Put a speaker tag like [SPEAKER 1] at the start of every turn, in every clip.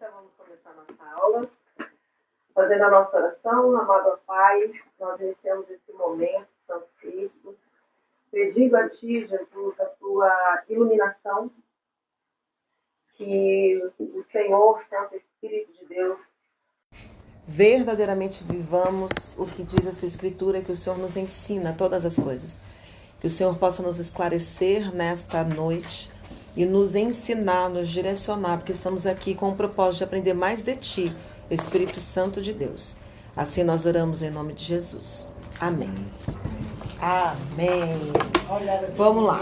[SPEAKER 1] Então vamos começar a nossa aula, fazendo a nossa oração. Amado Pai, nós iniciamos esse momento, Santo Cristo, pedindo a Ti, Jesus, a Tua iluminação, que o Senhor, Santo Espírito de Deus, verdadeiramente vivamos o que diz a Sua Escritura, que o Senhor nos ensina todas as coisas. Que o Senhor possa nos esclarecer nesta noite e nos ensinar, nos direcionar, porque estamos aqui com o propósito de aprender mais de Ti, Espírito Santo de Deus. Assim nós oramos em nome de Jesus. Amém. Amém. Vamos lá.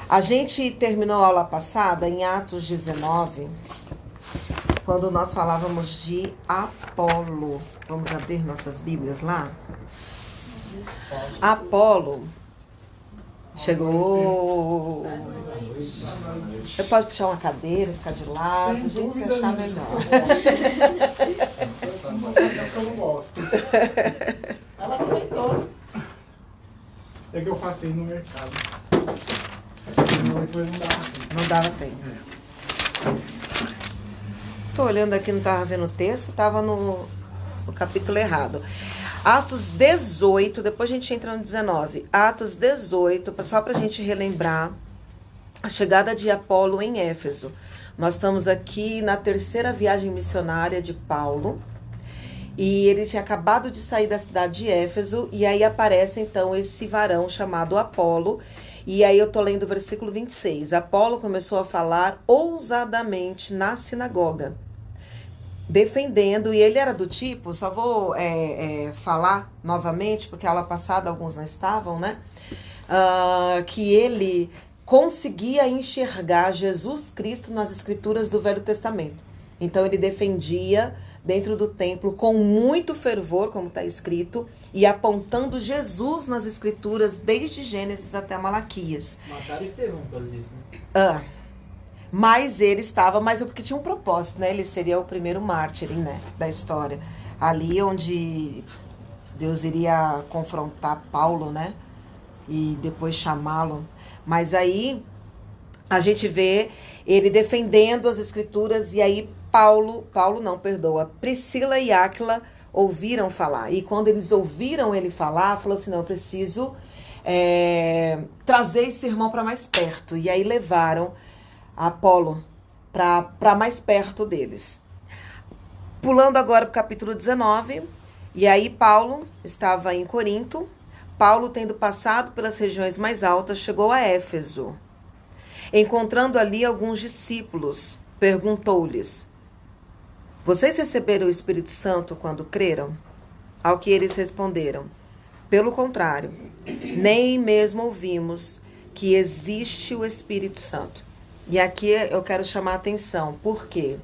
[SPEAKER 1] A gente terminou a aula passada em Atos 19, quando nós falávamos de Apolo. Vamos abrir nossas Bíblias lá? Apolo chegou. Você pode puxar uma cadeira, ficar de lado, a gente se achar melhor.
[SPEAKER 2] Eu não gosto. Ela aproveitou. É que eu passei no mercado. Depois
[SPEAKER 1] Não dava tempo. Tô olhando aqui, não tava vendo o texto, tava no capítulo errado. Atos 18, depois a gente entra no 19. Atos 18, só para a gente relembrar a chegada de Apolo em Éfeso. Nós estamos aqui na terceira viagem missionária de Paulo. E ele tinha acabado de sair da cidade de Éfeso. E aí aparece então esse varão chamado Apolo. E aí eu tô lendo o versículo 26. Apolo começou a falar ousadamente na sinagoga, defendendo, e ele era do tipo, só vou falar novamente, porque a aula passada alguns não estavam, né? Que ele conseguia enxergar Jesus Cristo nas escrituras do Velho Testamento. Então ele defendia dentro do templo com muito fervor, como está escrito, e apontando Jesus nas escrituras desde Gênesis até Malaquias.
[SPEAKER 3] Mataram Estevão por causa disso, né?
[SPEAKER 1] Mas ele estava, mas porque tinha um propósito, né? Ele seria o primeiro mártir, né, da história. Ali onde Deus iria confrontar Paulo, né? E depois chamá-lo. Mas aí a gente vê ele defendendo as escrituras, e aí Priscila e Áquila ouviram falar. E quando eles ouviram ele falar, falou assim, não, eu preciso trazer esse irmão para mais perto. E aí levaram Apolo para mais perto deles. Pulando agora para o capítulo 19, e aí Paulo estava em Corinto. Paulo, tendo passado pelas regiões mais altas, chegou a Éfeso. Encontrando ali alguns discípulos, perguntou-lhes: vocês receberam o Espírito Santo quando creram? Ao que eles responderam: pelo contrário, nem mesmo ouvimos que existe o Espírito Santo. E aqui eu quero chamar a atenção. Por quê?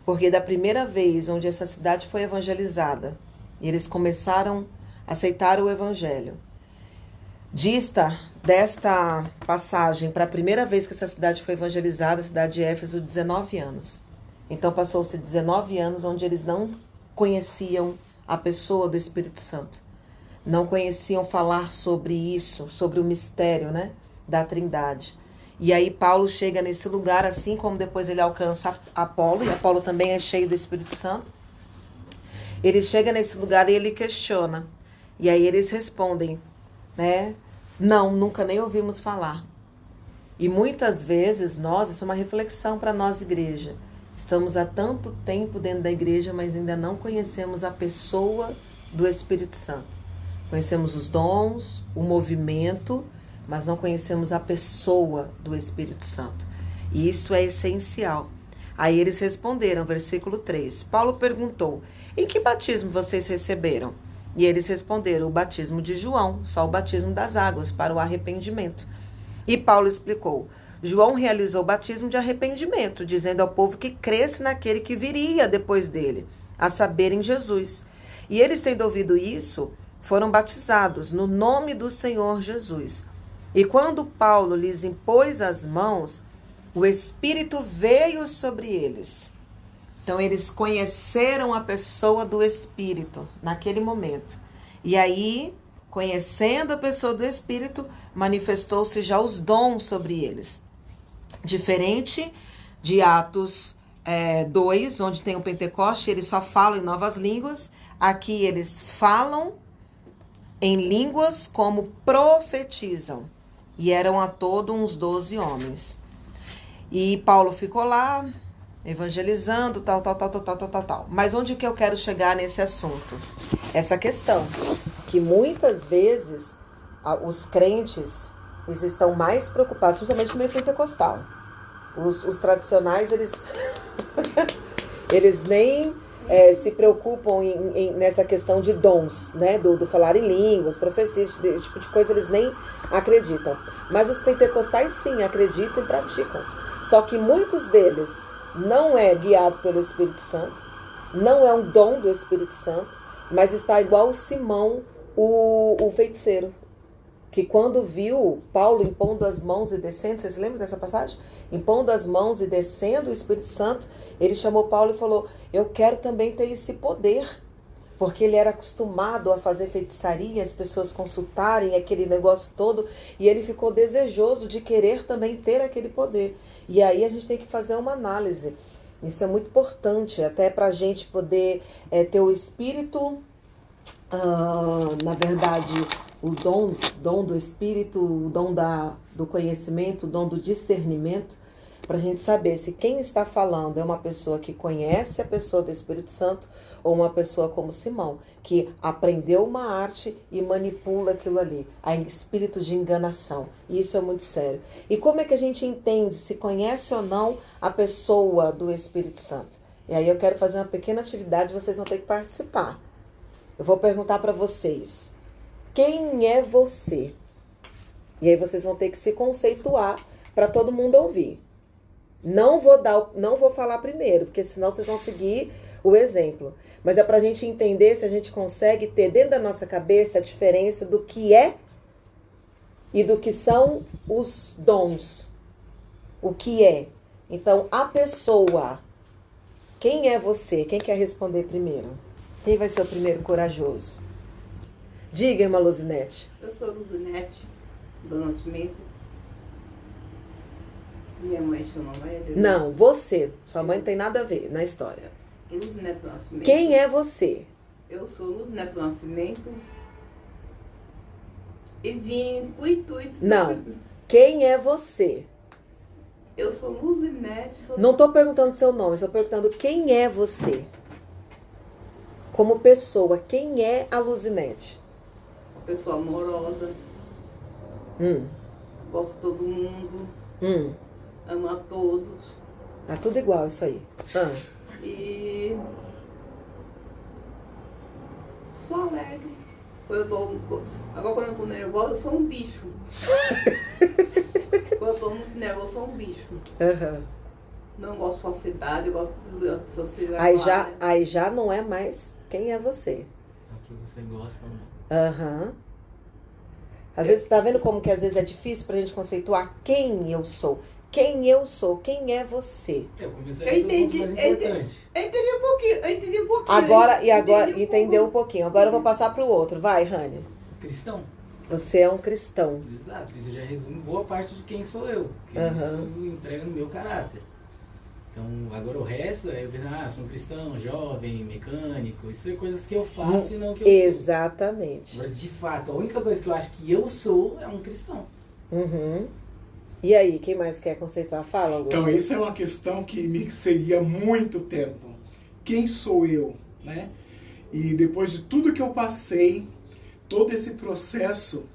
[SPEAKER 1] Porque da primeira vez onde essa cidade foi evangelizada, e eles começaram a aceitar o evangelho, desta passagem para a primeira vez que essa cidade foi evangelizada, a cidade de Éfeso, 19 anos. Então passou-se 19 anos onde eles não conheciam a pessoa do Espírito Santo. Não conheciam falar sobre isso, sobre o mistério, né, da Trindade. E aí Paulo chega nesse lugar, assim como depois ele alcança Apolo, e Apolo também é cheio do Espírito Santo. Ele chega nesse lugar e ele questiona. E aí eles respondem, né? Não, nunca nem ouvimos falar. E muitas vezes isso é uma reflexão para nós, igreja. Estamos há tanto tempo dentro da igreja, mas ainda não conhecemos a pessoa do Espírito Santo. Conhecemos os dons, o movimento, mas não conhecemos a pessoa do Espírito Santo. E isso é essencial. Aí eles responderam, versículo 3. Paulo perguntou: em que batismo vocês receberam? E eles responderam: o batismo de João, só o batismo das águas, para o arrependimento. E Paulo explicou: João realizou o batismo de arrependimento, dizendo ao povo que cresce naquele que viria depois dele, a saber, em Jesus. E eles, tendo ouvido isso, foram batizados no nome do Senhor Jesus. E quando Paulo lhes impôs as mãos, o Espírito veio sobre eles. Então, eles conheceram a pessoa do Espírito naquele momento. E aí, conhecendo a pessoa do Espírito, manifestou-se já os dons sobre eles. Diferente de Atos 2, onde tem o Pentecoste, eles só falam em novas línguas. Aqui eles falam em línguas como profetizam. E eram a todo uns 12 homens. E Paulo ficou lá, evangelizando, tal. Mas onde que eu quero chegar nesse assunto? Essa questão, que muitas vezes os crentes, eles estão mais preocupados, principalmente no meio pentecostal. Os tradicionais, eles nem se preocupam nessa questão de dons, né? Do falar em línguas, profecias, esse tipo de coisa, eles nem acreditam. Mas os pentecostais, sim, acreditam e praticam. Só que muitos deles não é guiado pelo Espírito Santo, não é um dom do Espírito Santo, mas está igual o Simão, o feiticeiro, que quando viu Paulo impondo as mãos e descendo, vocês lembram dessa passagem? Impondo as mãos e descendo o Espírito Santo, ele chamou Paulo e falou, eu quero também ter esse poder, porque ele era acostumado a fazer feitiçaria, as pessoas consultarem aquele negócio todo, e ele ficou desejoso de querer também ter aquele poder. E aí a gente tem que fazer uma análise. Isso é muito importante, até para a gente poder ter o Espírito, na verdade, o dom do Espírito, o dom do conhecimento, o dom do discernimento, para a gente saber se quem está falando é uma pessoa que conhece a pessoa do Espírito Santo ou uma pessoa como Simão, que aprendeu uma arte e manipula aquilo ali, a espírito de enganação. E isso é muito sério. E como é que a gente entende se conhece ou não a pessoa do Espírito Santo? E aí eu quero fazer uma pequena atividade, vocês vão ter que participar. Eu vou perguntar para vocês, quem é você? E aí vocês vão ter que se conceituar para todo mundo ouvir. Não vou falar primeiro, porque senão vocês vão seguir o exemplo. Mas é para a gente entender se a gente consegue ter dentro da nossa cabeça a diferença do que é e do que são os dons. O que é. Então, a pessoa. Quem é você? Quem quer responder primeiro? Quem vai ser o primeiro corajoso? Diga, irmã Luzinete.
[SPEAKER 4] Eu sou Luzinete, do Nascimento. Minha mãe chama Maria de...
[SPEAKER 1] Não, você. Sua mãe não tem nada a ver na história.
[SPEAKER 4] Luzinete do Nascimento.
[SPEAKER 1] Quem é você?
[SPEAKER 4] Eu sou Luzinete do Nascimento. E vim com o intuito...
[SPEAKER 1] Não. Quem é você?
[SPEAKER 4] Eu sou Luzinete.
[SPEAKER 1] Não estou perguntando seu nome, estou perguntando quem é você. Como pessoa, quem é a Luzinete?
[SPEAKER 4] Uma pessoa amorosa. Gosto de todo mundo. Amo a todos.
[SPEAKER 1] Tá tudo igual isso aí.
[SPEAKER 4] E sou alegre. Agora quando eu tô nervosa, eu sou um bicho. Quando eu tô muito nervosa, eu sou um bicho. Não gosto de falsidade, eu gosto de pessoa
[SPEAKER 1] aí já não é mais quem é você.
[SPEAKER 3] O que você gosta, né?
[SPEAKER 1] Às vezes, tá vendo como que às vezes é difícil pra gente conceituar quem eu sou? Quem eu sou? Quem é você?
[SPEAKER 3] Eu comecei a ver o mais importante.
[SPEAKER 4] Eu entendi um pouquinho.
[SPEAKER 1] Agora entendeu um pouquinho. Agora eu vou passar pro outro. Vai, Rani.
[SPEAKER 3] Cristão.
[SPEAKER 1] Você é um cristão.
[SPEAKER 3] Exato. Isso já resume boa parte de quem sou eu. Que isso entrega no meu caráter. Então, agora o resto é, sou um cristão, jovem, mecânico. Isso é coisas que eu faço e não que eu sou.
[SPEAKER 1] Exatamente.
[SPEAKER 3] Agora, de fato, a única coisa que eu acho que eu sou é um cristão.
[SPEAKER 1] E aí, quem mais quer conceituar? Fala, Augusto.
[SPEAKER 2] Então, isso é uma questão que me seguia há muito tempo. Quem sou eu, né? E depois de tudo que eu passei, todo esse processo,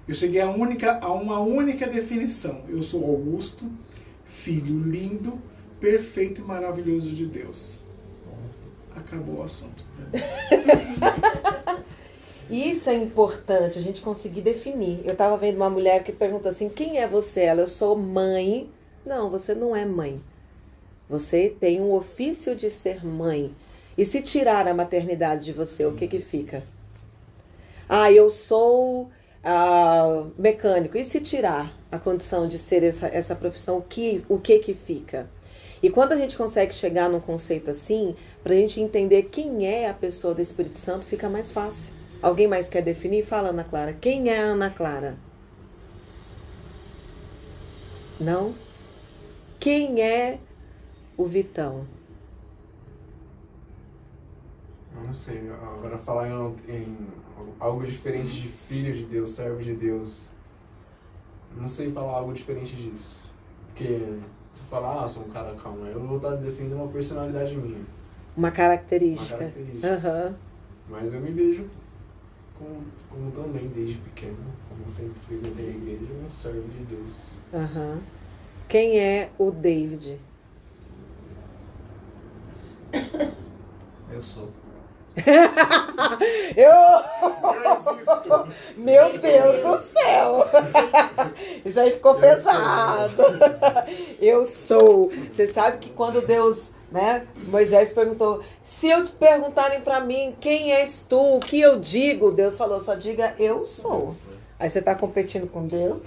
[SPEAKER 2] eu cheguei a uma única definição. Eu sou Augusto, filho lindo, perfeito e maravilhoso de Deus. Acabou o assunto.
[SPEAKER 1] Isso é importante, a gente conseguir definir. Eu estava vendo uma mulher que perguntou assim, quem é você? Ela, eu sou mãe. Não, você não é mãe. Você tem um ofício de ser mãe. E se tirar a maternidade de você, o que que fica? Eu sou mecânico. E se tirar a condição de ser essa profissão, o que fica? E quando a gente consegue chegar num conceito assim, para a gente entender quem é a pessoa do Espírito Santo, fica mais fácil. Alguém mais quer definir? Fala, Ana Clara. Quem é a Ana Clara? Não? Quem é o Vitão?
[SPEAKER 5] Eu não sei. Agora falar em algo diferente de filho de Deus, servo de Deus. Não sei falar algo diferente disso. Porque se eu falar, sou um cara calmo, eu vou estar defendendo uma personalidade minha.
[SPEAKER 1] Uma característica.
[SPEAKER 5] Uma característica.
[SPEAKER 1] Uhum.
[SPEAKER 5] Mas eu me vejo como também, desde pequeno, como sempre frequentei a igreja, um servo de Deus.
[SPEAKER 1] Uhum. Quem é o David?
[SPEAKER 3] Eu sou.
[SPEAKER 2] Eu existo.
[SPEAKER 1] Meu Deus do céu! Isso aí ficou pesado. Eu sou. Você sabe que quando Deus, né, Moisés perguntou, se eu te perguntarem pra mim quem és tu, o que eu digo? Deus falou, só diga eu sou. Aí você tá competindo com Deus?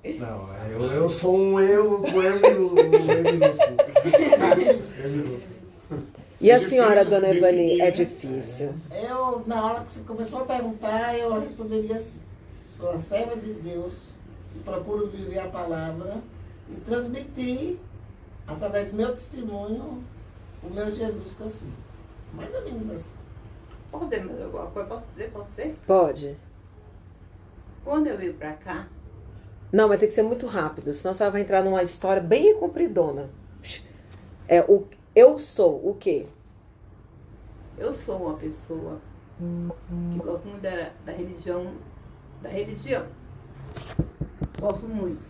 [SPEAKER 5] Não, eu sou um eu com E minúsculo. E minúsculo.
[SPEAKER 1] E a senhora, dona Evani, é difícil?
[SPEAKER 6] Eu, na hora que você começou a perguntar, eu responderia assim: sou a serva de Deus e procuro viver a palavra e transmitir, através do meu testemunho, o meu Jesus que eu sigo. Mais ou menos assim.
[SPEAKER 4] Pode dizer mais alguma coisa? Pode dizer? Pode ser?
[SPEAKER 1] Pode.
[SPEAKER 4] Quando eu vim pra cá,
[SPEAKER 1] Não, mas tem que ser muito rápido, senão você vai entrar numa história bem compridona. Eu sou o quê?
[SPEAKER 4] eu sou uma pessoa que gosto muito da religião. Gosto muito.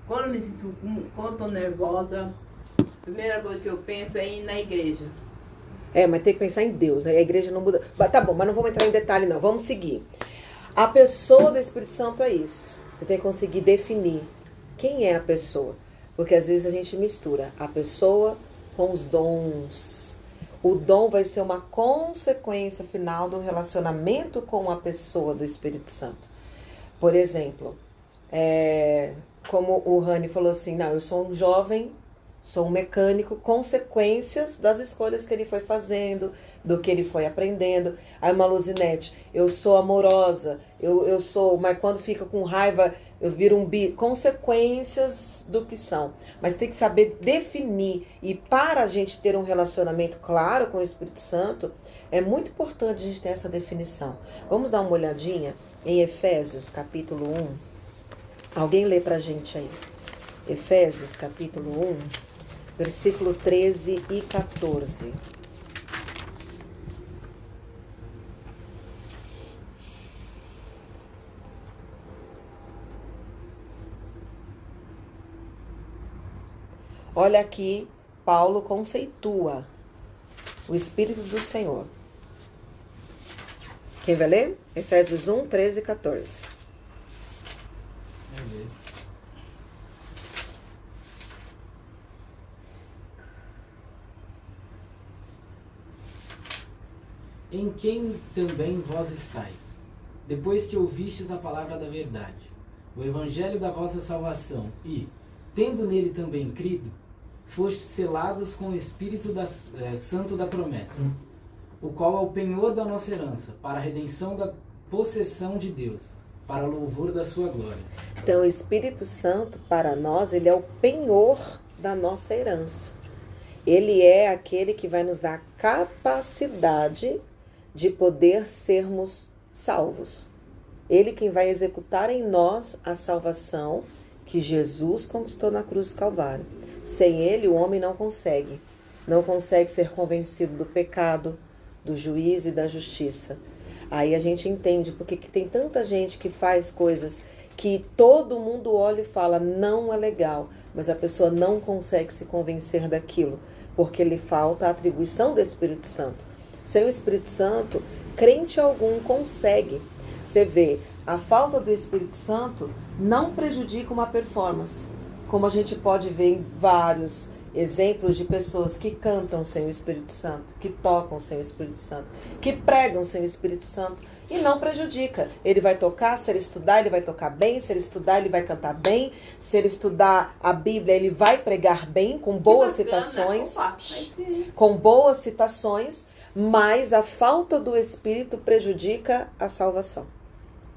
[SPEAKER 4] Quando eu me sinto, quando estou nervosa, a primeira coisa que eu penso é ir na igreja.
[SPEAKER 1] Mas tem que pensar em Deus, aí a igreja não muda. Tá bom, mas não vamos entrar em detalhe não, vamos seguir. A pessoa do Espírito Santo é isso. Você tem que conseguir definir quem é a pessoa. Porque às vezes a gente mistura a pessoa com os dons. O dom vai ser uma consequência final do relacionamento com a pessoa do Espírito Santo. Por exemplo, como o Rani falou assim, não, eu sou um jovem, sou um mecânico, consequências das escolhas que ele foi fazendo, do que ele foi aprendendo. Aí uma Luzinete, eu sou amorosa, eu sou, mas quando fica com raiva, eu viro um consequências do que são. Mas tem que saber definir. E para a gente ter um relacionamento claro com o Espírito Santo, é muito importante a gente ter essa definição. Vamos dar uma olhadinha em Efésios, capítulo 1. Alguém lê pra gente aí. Efésios, capítulo 1, versículo 13 e 14. Olha aqui, Paulo conceitua o Espírito do Senhor. Quem vai ler? Efésios 1, 13 e 14.
[SPEAKER 3] Em quem também vós estáis, depois que ouvistes a palavra da verdade, o evangelho da vossa salvação, e, tendo nele também crido, fostes selados com o Espírito Santo da promessa, o qual é o penhor da nossa herança, para a redenção da possessão de Deus, para louvor da sua glória.
[SPEAKER 1] Então, o Espírito Santo, para nós, ele é o penhor da nossa herança. Ele é aquele que vai nos dar a capacidade de poder sermos salvos. Ele quem vai executar em nós a salvação que Jesus conquistou na cruz do Calvário. Sem ele, o homem não consegue. Não consegue ser convencido do pecado, do juízo e da justiça. Aí a gente entende porque que tem tanta gente que faz coisas que todo mundo olha e fala, não é legal, mas a pessoa não consegue se convencer daquilo, porque lhe falta a atribuição do Espírito Santo. Sem o Espírito Santo, crente algum consegue. Você vê, a falta do Espírito Santo não prejudica uma performance, como a gente pode ver em vários exemplos de pessoas que cantam sem o Espírito Santo, que tocam sem o Espírito Santo, que pregam sem o Espírito Santo, e não prejudica. Ele vai tocar, se ele estudar, ele vai tocar bem, se ele estudar, ele vai cantar bem, se ele estudar a Bíblia, ele vai pregar bem, com boas citações, com boas citações, mas a falta do Espírito prejudica a salvação.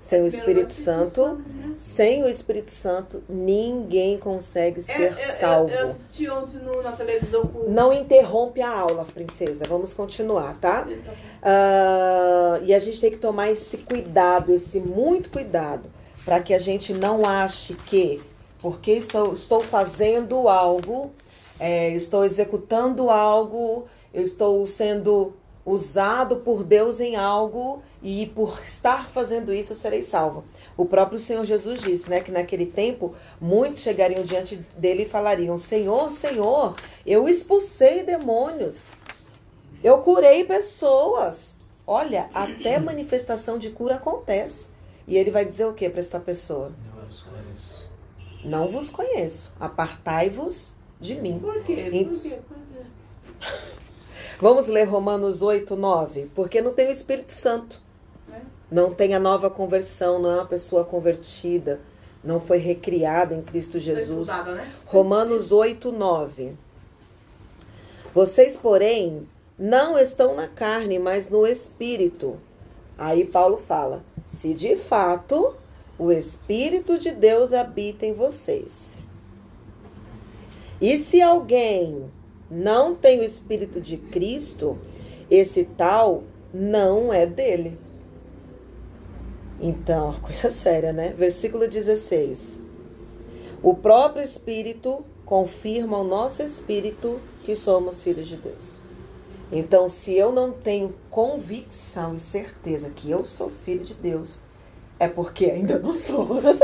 [SPEAKER 1] Sem o Espírito Santo, sem o Espírito Santo, ninguém consegue ser salvo.
[SPEAKER 4] Eu assisti ontem na televisão com...
[SPEAKER 1] Não interrompe a aula, princesa. Vamos continuar, tá? E a gente tem que tomar esse cuidado, esse muito cuidado, para que a gente não ache que, porque estou fazendo algo, estou executando algo, eu estou sendo usado por Deus em algo e por estar fazendo isso eu serei salvo. O próprio Senhor Jesus disse, né, que naquele tempo muitos chegariam diante dele e falariam: Senhor, Senhor, eu expulsei demônios, eu curei pessoas. Olha, até manifestação de cura acontece. E ele vai dizer o que para esta pessoa?
[SPEAKER 3] Não vos conheço.
[SPEAKER 1] Não vos conheço, apartai-vos de mim.
[SPEAKER 4] Por quê?
[SPEAKER 1] E-
[SPEAKER 4] Por quê?
[SPEAKER 1] Vamos ler Romanos 8, 9. Porque não tem o Espírito Santo. Não tem a nova conversão, não é uma pessoa convertida. Não foi recriada em Cristo Jesus.
[SPEAKER 4] Estudada, né?
[SPEAKER 1] Romanos 8, 9. Vocês, porém, não estão na carne, mas no Espírito. Aí Paulo fala: se de fato o Espírito de Deus habita em vocês. E se alguém não tem o Espírito de Cristo, esse tal não é dele. Então, coisa séria, né? Versículo 16. O próprio Espírito confirma ao nosso espírito que somos filhos de Deus. Então, se eu não tenho convicção e certeza que eu sou filho de Deus, é porque ainda não sou.
[SPEAKER 4] Claro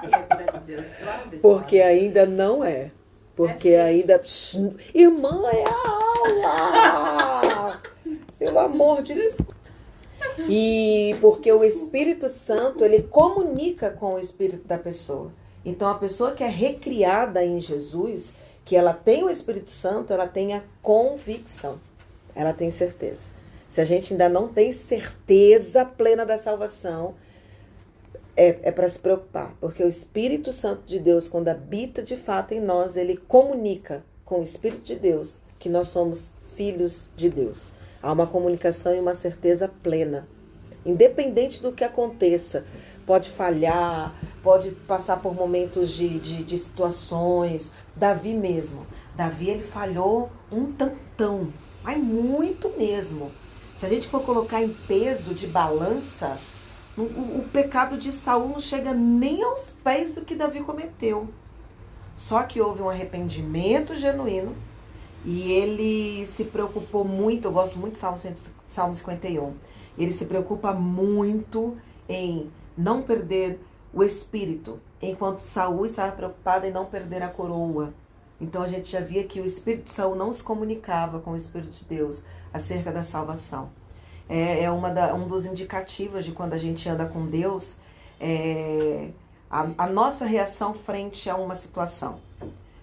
[SPEAKER 4] que é filha de Deus. Claro que é.
[SPEAKER 1] Porque ainda não é. Porque ainda... Irmã, é a aula! Pelo amor de Deus. E porque o Espírito Santo, ele comunica com o espírito da pessoa. Então, a pessoa que é recriada em Jesus, que ela tem o Espírito Santo, ela tem a convicção. Ela tem certeza. Se a gente ainda não tem certeza plena da salvação, é para se preocupar. Porque o Espírito Santo de Deus, quando habita de fato em nós, ele comunica com o Espírito de Deus que nós somos filhos de Deus. Há uma comunicação e uma certeza plena. Independente do que aconteça, pode falhar, pode passar por momentos de situações. Davi mesmo. Davi, ele falhou um tantão, mas muito mesmo. Se a gente for colocar em peso de balança, o pecado de Saul não chega nem aos pés do que Davi cometeu. Só que houve um arrependimento genuíno e ele se preocupou muito. Eu gosto muito do Salmo 51. Ele se preocupa muito em não perder o espírito, enquanto Saul estava preocupado em não perder a coroa. Então a gente já via que o espírito de Saul não se comunicava com o Espírito de Deus acerca da salvação. Um dos indicativos de quando a gente anda com Deus, a nossa reação frente a uma situação.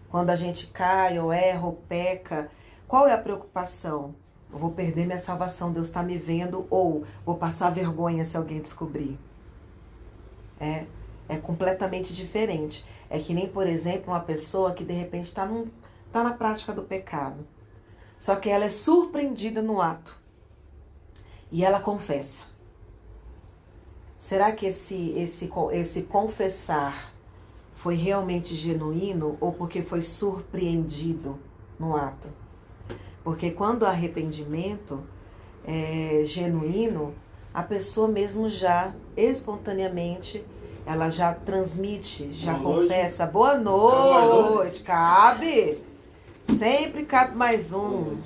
[SPEAKER 1] Quando a gente cai, ou erra, ou peca, qual é a preocupação? Eu vou perder minha salvação, Deus está me vendo, ou vou passar vergonha se alguém descobrir. É completamente diferente. É que nem, por exemplo, uma pessoa que de repente está na prática do pecado. Só que ela é surpreendida no ato. E ela confessa. Será que esse confessar foi realmente genuíno ou porque foi surpreendido no ato? Porque quando o arrependimento é genuíno, a pessoa mesmo já, espontaneamente, ela já transmite, já confessa. Boa noite, cabe? Sempre cabe mais um.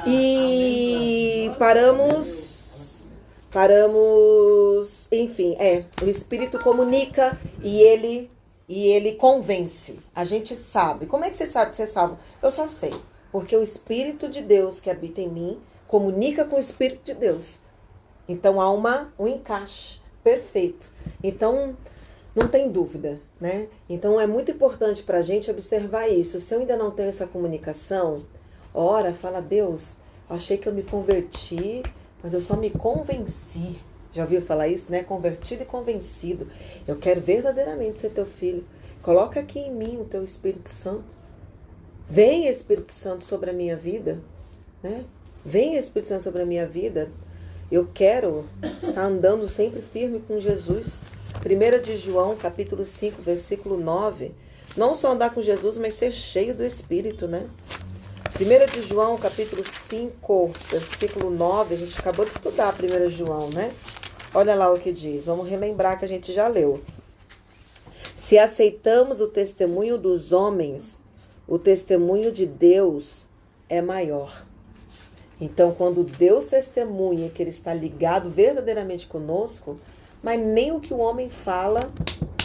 [SPEAKER 1] E paramos, enfim, o Espírito comunica e ele convence. A gente sabe. Como é que você sabe que você é salvo? Eu só sei, porque o Espírito de Deus que habita em mim comunica com o Espírito de Deus. Então há um encaixe perfeito. Então não tem dúvida, né? Então é muito importante para a gente observar isso. Se eu ainda não tenho essa comunicação, ora, fala: Deus, achei que eu me converti, mas eu só me convenci. Já ouviu falar isso, né? Convertido e convencido. Eu quero verdadeiramente ser teu filho. Coloca aqui em mim o teu Espírito Santo. Vem, Espírito Santo, sobre a minha vida, né? Vem, Espírito Santo, sobre a minha vida. Eu quero estar andando sempre firme com Jesus. 1 de João, capítulo 5, versículo 9. Não só andar com Jesus, mas ser cheio do Espírito, né? 1 de João, capítulo 5, versículo 9. A gente acabou de estudar 1 João, né? Olha lá o que diz. Vamos relembrar que a gente já leu. Se aceitamos o testemunho dos homens, o testemunho de Deus é maior. Então, quando Deus testemunha que Ele está ligado verdadeiramente conosco, mas nem o que o homem fala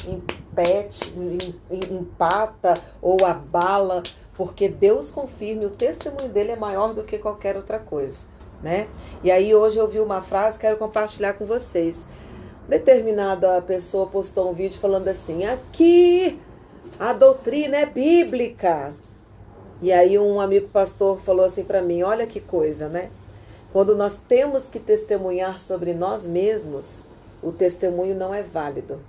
[SPEAKER 1] impede, empata ou abala, porque Deus confirma e o testemunho dele é maior do que qualquer outra coisa, né? E aí hoje eu vi uma frase, quero compartilhar com vocês. Determinada pessoa postou um vídeo falando assim: aqui a doutrina é bíblica. E aí um amigo pastor falou assim para mim: olha que coisa, né? Quando nós temos que testemunhar sobre nós mesmos, o testemunho não é válido.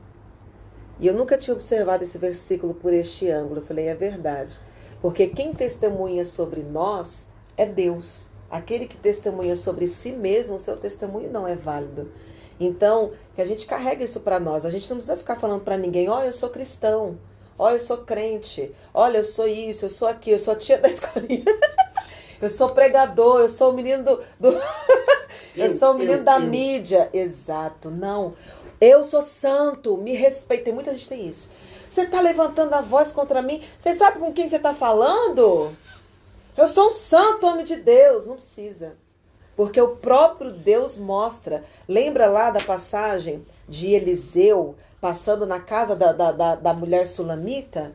[SPEAKER 1] E eu nunca tinha observado esse versículo por este ângulo. Eu falei, é verdade. Porque quem testemunha sobre nós é Deus. Aquele que testemunha sobre si mesmo, o seu testemunho não é válido. Então, que a gente carrega isso para nós. A gente não precisa ficar falando para ninguém: ó, eu sou cristão, ó, eu sou crente, olha, eu sou isso, eu sou aquilo, eu sou a tia da escolinha, eu sou pregador, eu sou o menino eu sou o menino da mídia. Exato, não. Eu sou santo, me respeita. Muita gente tem isso. Você está levantando a voz contra mim? Você sabe com quem você está falando? Eu sou um santo homem de Deus. Não precisa. Porque o próprio Deus mostra. Lembra lá da passagem de Eliseu passando na casa da mulher sulamita?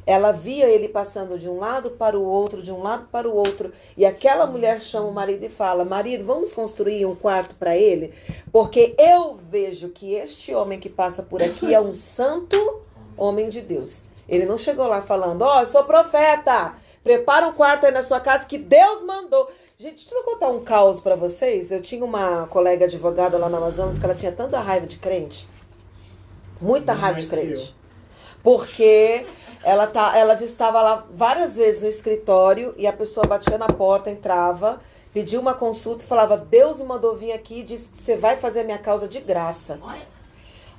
[SPEAKER 1] Ela via ele passando de um lado para o outro, de um lado para o outro. E aquela mulher chama o marido e fala: marido, vamos construir um quarto para ele? Porque eu vejo que este homem que passa por aqui é um santo homem de Deus. Ele não chegou lá falando: ó, eu sou profeta, prepara um quarto aí na sua casa que Deus mandou. Gente, deixa eu contar um caos para vocês. Eu tinha uma colega advogada lá na Amazonas que ela tinha tanta raiva de crente. Muita raiva de crente. Porque ela estava lá várias vezes no escritório e a pessoa batia na porta, entrava, pedia uma consulta e falava: Deus me mandou vir aqui e disse que você vai fazer a minha causa de graça.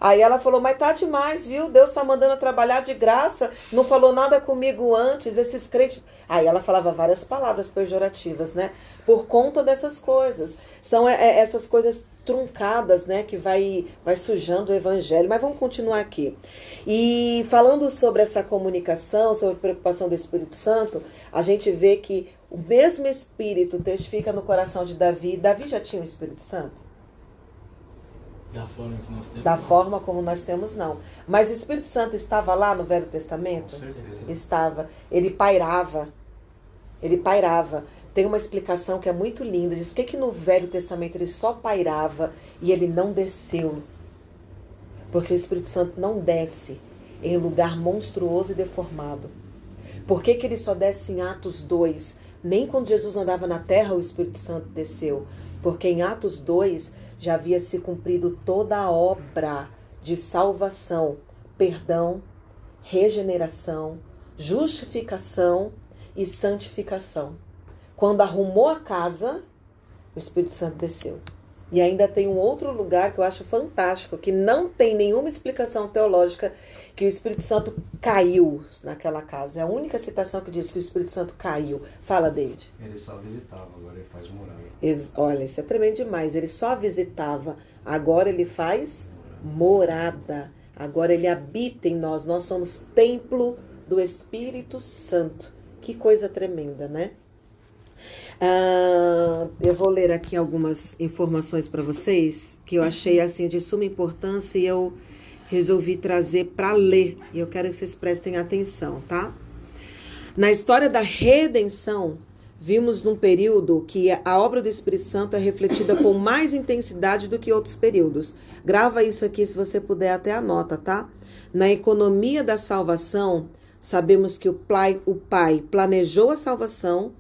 [SPEAKER 1] Aí ela falou: mas tá demais, viu? Deus tá mandando eu trabalhar de graça, não falou nada comigo antes, esses crentes... Aí ela falava várias palavras pejorativas, né? Por conta dessas coisas. São essas coisas truncadas, né? Que vai sujando o evangelho. Mas vamos continuar aqui. E falando sobre essa comunicação, sobre a preocupação do Espírito Santo, a gente vê que o mesmo Espírito testifica no coração de Davi. Davi já tinha o Espírito Santo?
[SPEAKER 3] Da forma que nós temos.
[SPEAKER 1] Da forma como nós temos, não. Mas o Espírito Santo estava lá no Velho Testamento?
[SPEAKER 5] Com certeza.
[SPEAKER 1] Estava. Ele pairava. Ele pairava. Tem uma explicação que é muito linda. Diz por que no Velho Testamento ele só pairava e ele não desceu? Porque o Espírito Santo não desce em lugar monstruoso e deformado. Por que ele só desce em Atos 2? Nem quando Jesus andava na terra o Espírito Santo desceu. Porque em Atos 2... já havia se cumprido toda a obra de salvação, perdão, regeneração, justificação e santificação. Quando arrumou a casa, o Espírito Santo desceu. E ainda tem um outro lugar que eu acho fantástico, que não tem nenhuma explicação teológica, que o Espírito Santo caiu naquela casa. É a única citação que diz que o Espírito Santo caiu. Fala, David.
[SPEAKER 5] Ele só visitava, agora ele faz morada.
[SPEAKER 1] Olha, isso é tremendo demais. Ele só visitava, agora ele faz morada. Agora ele habita em nós. Nós somos templo do Espírito Santo. Que coisa tremenda, né? Eu vou ler aqui algumas informações para vocês que eu achei assim de suma importância e eu resolvi trazer para ler. E eu quero que vocês prestem atenção, tá? Na história da redenção, vimos num período que a obra do Espírito Santo é refletida com mais intensidade do que outros períodos. Grava isso aqui, se você puder, até anota, tá? Na economia da salvação, sabemos que o Pai planejou a salvação,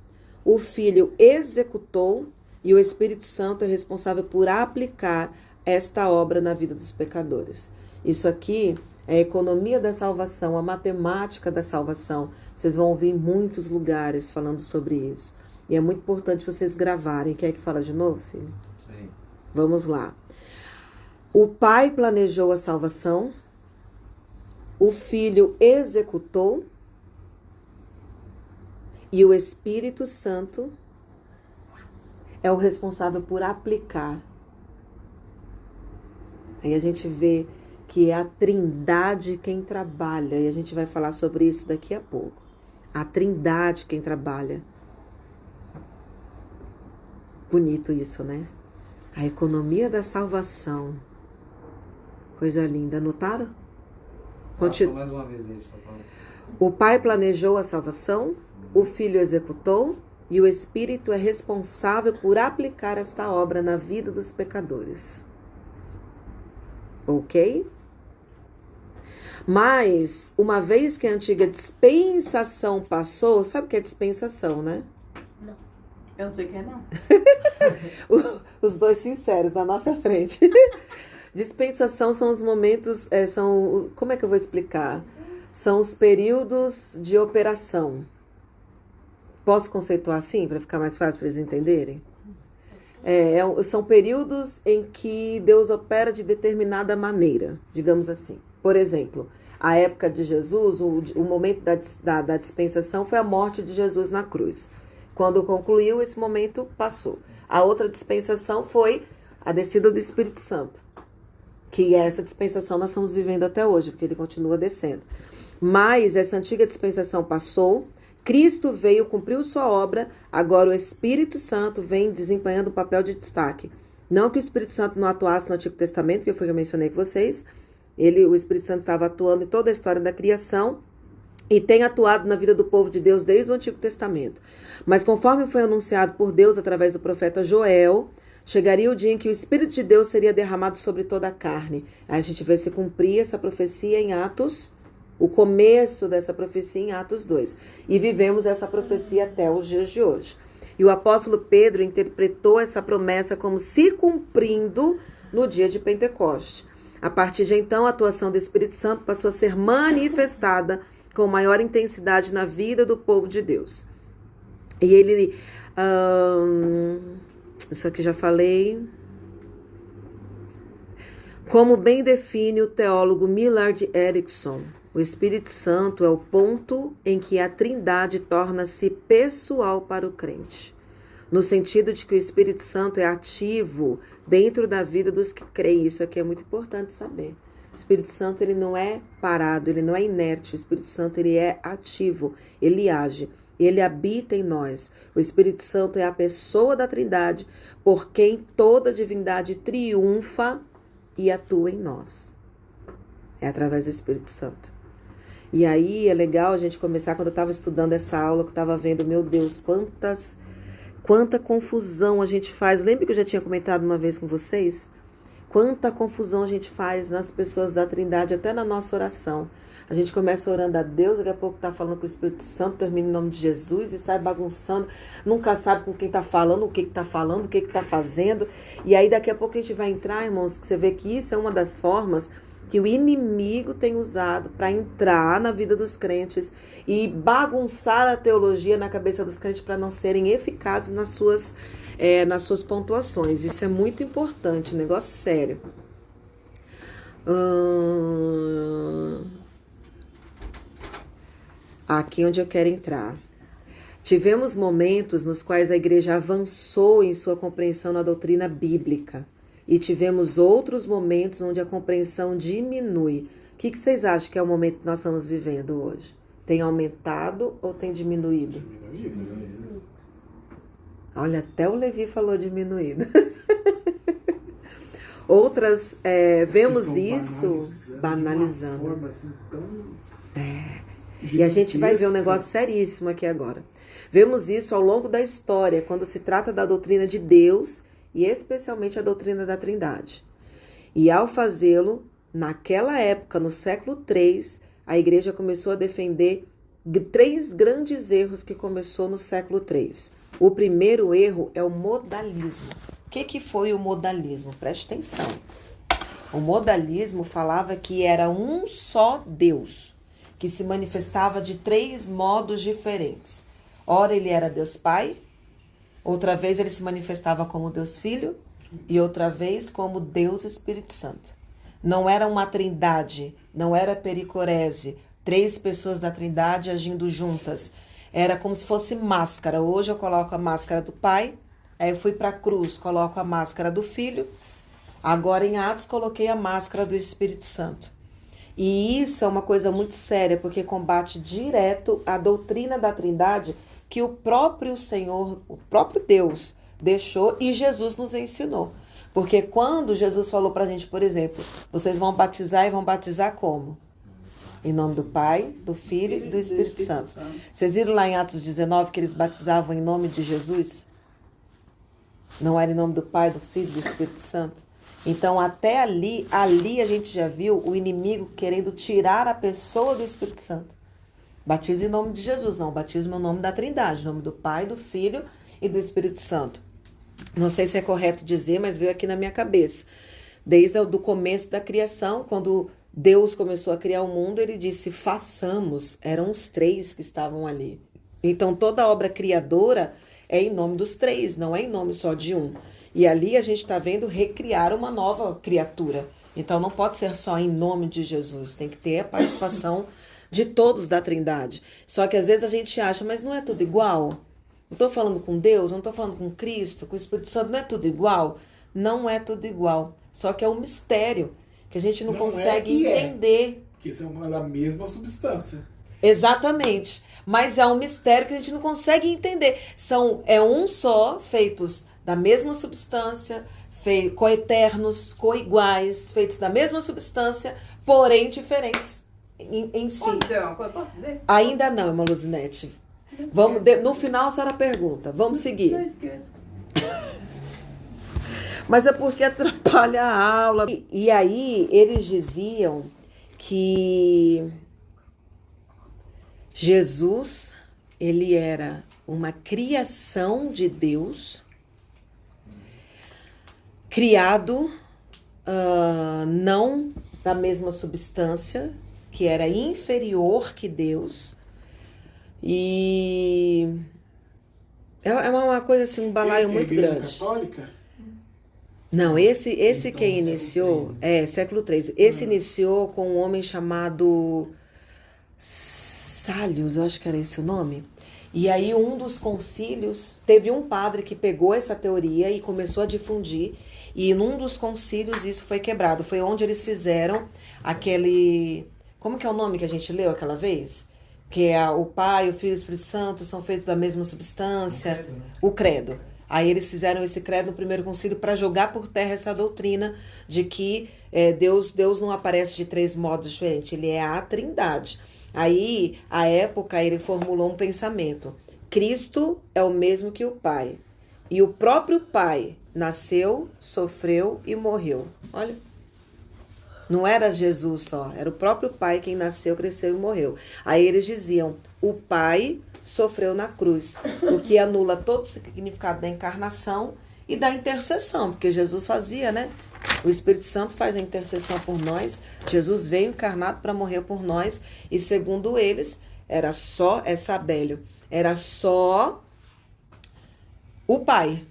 [SPEAKER 1] o Filho executou e o Espírito Santo é responsável por aplicar esta obra na vida dos pecadores. Isso aqui é a economia da salvação, a matemática da salvação. Vocês vão ouvir em muitos lugares falando sobre isso. E é muito importante vocês gravarem. Quer que fala de novo, filho?
[SPEAKER 5] Sim.
[SPEAKER 1] Vamos lá. O Pai planejou a salvação, o Filho executou e o Espírito Santo é o responsável por aplicar. Aí a gente vê que é a Trindade quem trabalha, e a gente vai falar sobre isso daqui a pouco. A Trindade quem trabalha. Bonito isso, né? A economia da salvação. Coisa linda. Anotaram?
[SPEAKER 7] Mais uma vez aí, só para...
[SPEAKER 1] O Pai planejou a salvação, o Filho executou e o Espírito é responsável por aplicar esta obra na vida dos pecadores. Ok? Mas, uma vez que a antiga dispensação passou, sabe o que é dispensação, né?
[SPEAKER 4] Eu não sei o que é, não.
[SPEAKER 1] Os dois sinceros na nossa frente. Dispensação são os momentos, como é que eu vou explicar? São os períodos de operação. Posso conceituar assim, para ficar mais fácil para eles entenderem? São períodos em que Deus opera de determinada maneira, digamos assim. Por exemplo, a época de Jesus, o momento da dispensação foi a morte de Jesus na cruz. Quando concluiu, esse momento passou. A outra dispensação foi a descida do Espírito Santo, que essa dispensação nós estamos vivendo até hoje, porque ele continua descendo. Mas essa antiga dispensação passou, Cristo veio, cumpriu sua obra, agora o Espírito Santo vem desempenhando um papel de destaque. Não que o Espírito Santo não atuasse no Antigo Testamento, que foi o que eu mencionei com vocês, o Espírito Santo estava atuando em toda a história da criação, e tem atuado na vida do povo de Deus desde o Antigo Testamento. Mas conforme foi anunciado por Deus através do profeta Joel, chegaria o dia em que o Espírito de Deus seria derramado sobre toda a carne. Aí a gente vai se cumprir essa profecia em Atos, o começo dessa profecia em Atos 2. E vivemos essa profecia até os dias de hoje. E o apóstolo Pedro interpretou essa promessa como se cumprindo no dia de Pentecostes. A partir de então, a atuação do Espírito Santo passou a ser manifestada com maior intensidade na vida do povo de Deus. E ele... isso aqui já falei. Como bem define o teólogo Millard Erickson, o Espírito Santo é o ponto em que a Trindade torna-se pessoal para o crente. No sentido de que o Espírito Santo é ativo dentro da vida dos que creem. Isso aqui é muito importante saber. O Espírito Santo ele não é parado, ele não é inerte. O Espírito Santo ele é ativo, ele age, ele habita em nós. O Espírito Santo é a pessoa da Trindade por quem toda a divindade triunfa e atua em nós. É através do Espírito Santo. E aí é legal a gente começar, quando eu estava estudando essa aula, que eu estava vendo, meu Deus, quanta confusão a gente faz. Lembra que eu já tinha comentado uma vez com vocês? Quanta confusão a gente faz nas pessoas da Trindade, até na nossa oração. A gente começa orando a Deus, daqui a pouco está falando com o Espírito Santo, termina em nome de Jesus e sai bagunçando. Nunca sabe com quem está falando, o que está falando, o que está fazendo. E aí daqui a pouco a gente vai entrar, irmãos, que você vê que isso é uma das formas que o inimigo tem usado para entrar na vida dos crentes e bagunçar a teologia na cabeça dos crentes para não serem eficazes nas suas pontuações. Isso é muito importante, um negócio sério. Aqui onde eu quero entrar. Tivemos momentos nos quais a igreja avançou em sua compreensão na doutrina bíblica. E tivemos outros momentos onde a compreensão diminui. O que vocês acham que é o momento que nós estamos vivendo hoje? Tem aumentado ou tem diminuído?
[SPEAKER 2] Diminuído.
[SPEAKER 1] Olha, até o Levi falou diminuído. Outras, vemos isso banalizando.
[SPEAKER 2] De uma forma, assim, tão
[SPEAKER 1] E a gente vai ver um negócio seríssimo aqui agora. Vemos isso ao longo da história, quando se trata da doutrina de Deus e especialmente a doutrina da Trindade. E ao fazê-lo, naquela época, no século III, a igreja começou a defender 3 grandes erros que começou no século III. O primeiro erro é o modalismo. O que foi o modalismo? Preste atenção. O modalismo falava que era um só Deus, que se manifestava de 3 modos diferentes. Ora, ele era Deus Pai. Outra vez ele se manifestava como Deus Filho e outra vez como Deus Espírito Santo. Não era uma trindade, não era pericorese, 3 pessoas da trindade agindo juntas. Era como se fosse máscara. Hoje eu coloco a máscara do Pai, aí eu fui para a cruz, coloco a máscara do Filho. Agora em Atos coloquei a máscara do Espírito Santo. E isso é uma coisa muito séria, porque combate direto a doutrina da trindade que o próprio Senhor, o próprio Deus, deixou e Jesus nos ensinou. Porque quando Jesus falou pra gente, por exemplo, vocês vão batizar e vão batizar como? Em nome do Pai, do Filho e do Espírito Santo. Vocês viram lá em Atos 19 que eles batizavam em nome de Jesus? Não era em nome do Pai, do Filho e do Espírito Santo? Então até ali a gente já viu o inimigo querendo tirar a pessoa do Espírito Santo. Batiza em nome de Jesus, não. Batismo é o nome da Trindade, em nome do Pai, do Filho e do Espírito Santo. Não sei se é correto dizer, mas veio aqui na minha cabeça. Desde o começo da criação, quando Deus começou a criar o mundo, ele disse, façamos. Eram os 3 que estavam ali. Então toda obra criadora é em nome dos 3, não é em nome só de um. E ali a gente está vendo recriar uma nova criatura. Então não pode ser só em nome de Jesus, tem que ter a participação de todos da Trindade. Só que às vezes a gente acha, mas não é tudo igual? Não estou falando com Deus, não estou falando com Cristo, com o Espírito Santo, não é tudo igual? Não é tudo igual. Só que é um mistério que a gente não consegue entender.
[SPEAKER 2] Porque são da mesma substância.
[SPEAKER 1] Exatamente. Mas é um mistério que a gente não consegue entender. É um só, feitos da mesma substância, coeternos, coiguais, feitos da mesma substância, porém diferentes em si.
[SPEAKER 4] Posso dizer?
[SPEAKER 1] Ainda não, irmã Luzinete. Vamos, no final a senhora pergunta. Vamos seguir.
[SPEAKER 4] Não esqueça.
[SPEAKER 1] Mas é porque atrapalha a aula. E aí eles diziam que Jesus, ele era uma criação de Deus, criado não da mesma substância, que era inferior que Deus. E é uma coisa assim, um balaio muito grande.
[SPEAKER 2] Católica?
[SPEAKER 1] Não, esse
[SPEAKER 2] Então,
[SPEAKER 1] quem iniciou, século III. Esse iniciou com um homem chamado Salius, eu acho que era esse o nome. E aí um dos concílios, teve um padre que pegou essa teoria e começou a difundir. E num dos concílios isso foi quebrado. Foi onde eles fizeram aquele... Como que é o nome que a gente leu aquela vez? Que é o Pai, o Filho e o Espírito Santo são feitos da mesma substância. O credo. Aí eles fizeram esse credo no primeiro concílio para jogar por terra essa doutrina de que Deus não aparece de 3 modos diferentes. Ele é a Trindade. Aí, à época, ele formulou um pensamento. Cristo é o mesmo que o Pai. E o próprio Pai nasceu, sofreu e morreu. Olha. Não era Jesus só, era o próprio Pai quem nasceu, cresceu e morreu. Aí eles diziam, o Pai sofreu na cruz, o que anula todo o significado da encarnação e da intercessão, porque Jesus fazia, né? O Espírito Santo faz a intercessão por nós, Jesus veio encarnado para morrer por nós, e segundo eles, era só Abélio, era só o Pai.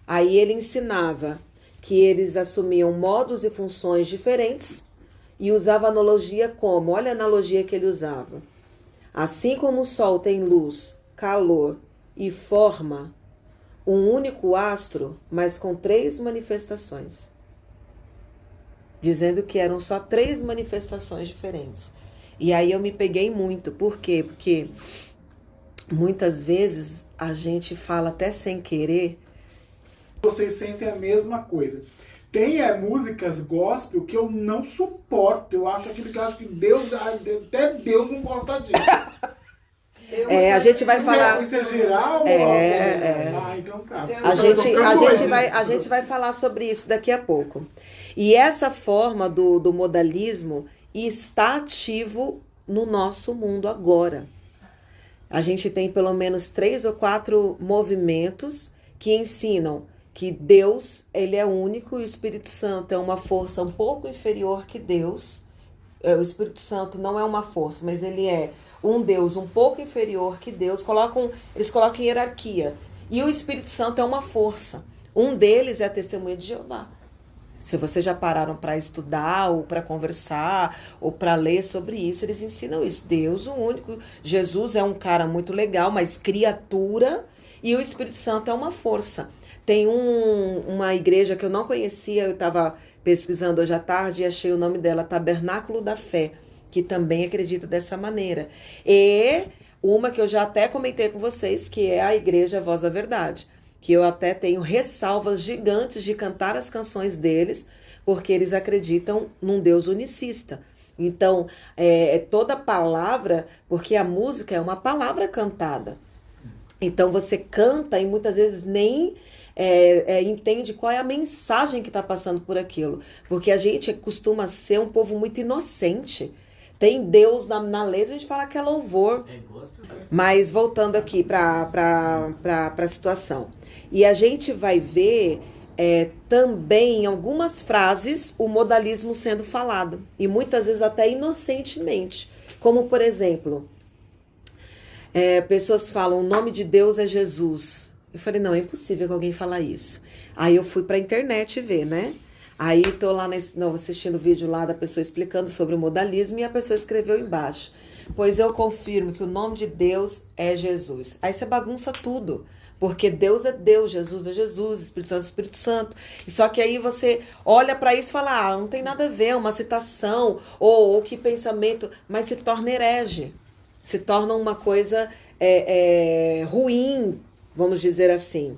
[SPEAKER 1] Aí ele ensinava que eles assumiam modos e funções diferentes e usava analogia como, olha a analogia que ele usava. Assim como o Sol tem luz, calor e forma, um único astro, mas com 3 manifestações. Dizendo que eram só 3 manifestações diferentes. E aí eu me peguei muito. Por quê? Porque muitas vezes a gente fala até sem querer.
[SPEAKER 2] Vocês sentem a mesma coisa. Tem músicas gospel que eu não suporto. Eu acho aquilo que eu acho que Deus, até Deus não gosta disso.
[SPEAKER 1] A gente vai falar.
[SPEAKER 2] Isso é geral? Então tá.
[SPEAKER 1] A gente vai falar sobre isso daqui a pouco. E essa forma do modalismo está ativo no nosso mundo agora. A gente tem pelo menos 3 ou 4 movimentos que ensinam que Deus, ele é único e o Espírito Santo é uma força um pouco inferior que Deus. O Espírito Santo não é uma força, mas ele é um Deus um pouco inferior que Deus. Eles colocam em hierarquia. E o Espírito Santo é uma força. Um deles é a Testemunha de Jeová. Se vocês já pararam para estudar, ou para conversar, ou para ler sobre isso, eles ensinam isso. Deus, o único. Jesus é um cara muito legal, mas criatura, e o Espírito Santo é uma força. Tem uma igreja que eu não conhecia, eu estava pesquisando hoje à tarde e achei o nome dela, Tabernáculo da Fé, que também acredita dessa maneira. E uma que eu já até comentei com vocês, que é a Igreja Voz da Verdade, que eu até tenho ressalvas gigantes de cantar as canções deles, porque eles acreditam num Deus unicista. Então, toda palavra, porque a música é uma palavra cantada. Então, você canta e muitas vezes nem entende qual é a mensagem que está passando por aquilo. Porque a gente costuma ser um povo muito inocente. Tem Deus na letra, a gente fala que é louvor. Mas voltando aqui para a situação. E a gente vai ver também em algumas frases o modalismo sendo falado. E muitas vezes até inocentemente. Como, por exemplo, pessoas falam, o nome de Deus é Jesus. Eu falei, não, é impossível que alguém fale isso. Aí eu fui para a internet ver, né? Aí tô lá assistindo o vídeo lá da pessoa explicando sobre o modalismo e a pessoa escreveu embaixo. Pois eu confirmo que o nome de Deus é Jesus. Aí você bagunça tudo. Porque Deus é Deus, Jesus é Jesus, Espírito Santo é Espírito Santo. E só que aí você olha para isso e fala, não tem nada a ver, uma citação, ou que pensamento, mas se torna herege. Se torna uma coisa ruim, vamos dizer assim.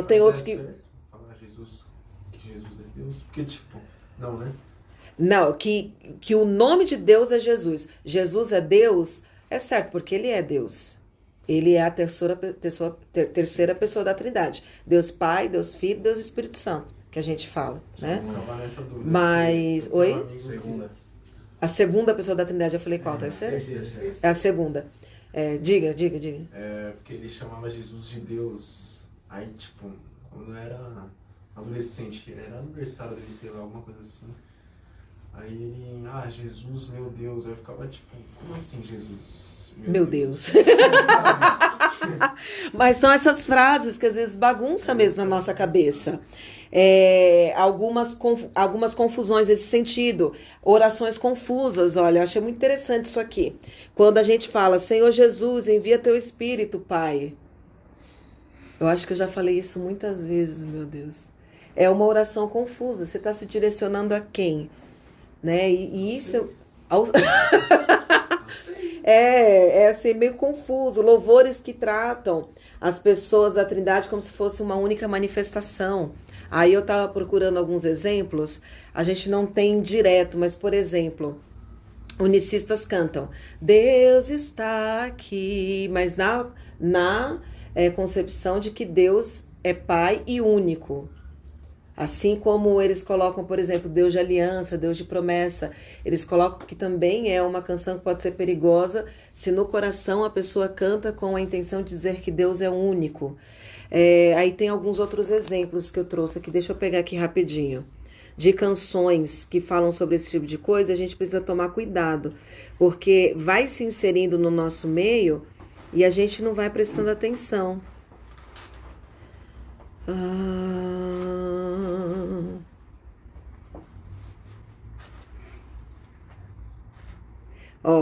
[SPEAKER 1] Tem outros que...
[SPEAKER 5] Falar que Jesus é Deus, porque não, né?
[SPEAKER 1] Não, que o nome de Deus é Jesus. Jesus é Deus, é certo, porque ele é Deus. Ele é a terceira pessoa da Trindade. Deus Pai, Deus Filho, Deus Espírito Santo, que a gente fala, né? Mas... Oi?
[SPEAKER 5] Segunda.
[SPEAKER 1] A segunda pessoa da Trindade, eu falei qual? A terceira?
[SPEAKER 5] Terceira.
[SPEAKER 1] É a segunda. Diga.
[SPEAKER 5] Porque ele chamava Jesus de Deus. Aí, quando eu era adolescente, era aniversário dele, sei lá, alguma coisa assim. Aí ele, Jesus, meu Deus. Aí eu ficava como assim, Jesus? Meu Deus.
[SPEAKER 1] Mas são essas frases que às vezes bagunçam mesmo na nossa cabeça. Algumas confusões nesse sentido. Orações confusas. Olha, eu achei muito interessante isso aqui. Quando a gente fala, Senhor Jesus, envia teu Espírito, Pai. Eu acho que eu já falei isso muitas vezes, meu Deus. É uma oração confusa. Você está se direcionando a quem? Né? E isso... assim, meio confuso. Louvores que tratam as pessoas da Trindade como se fosse uma única manifestação. Aí eu estava procurando alguns exemplos. A gente não tem direto, mas, por exemplo, unicistas cantam Deus está aqui, mas na concepção de que Deus é Pai e único. Assim como eles colocam, por exemplo, Deus de aliança, Deus de promessa, eles colocam que também é uma canção que pode ser perigosa se no coração a pessoa canta com a intenção de dizer que Deus é único. Aí tem alguns outros exemplos que eu trouxe aqui, deixa eu pegar aqui rapidinho. De canções que falam sobre esse tipo de coisa, a gente precisa tomar cuidado, porque vai se inserindo no nosso meio e a gente não vai prestando atenção.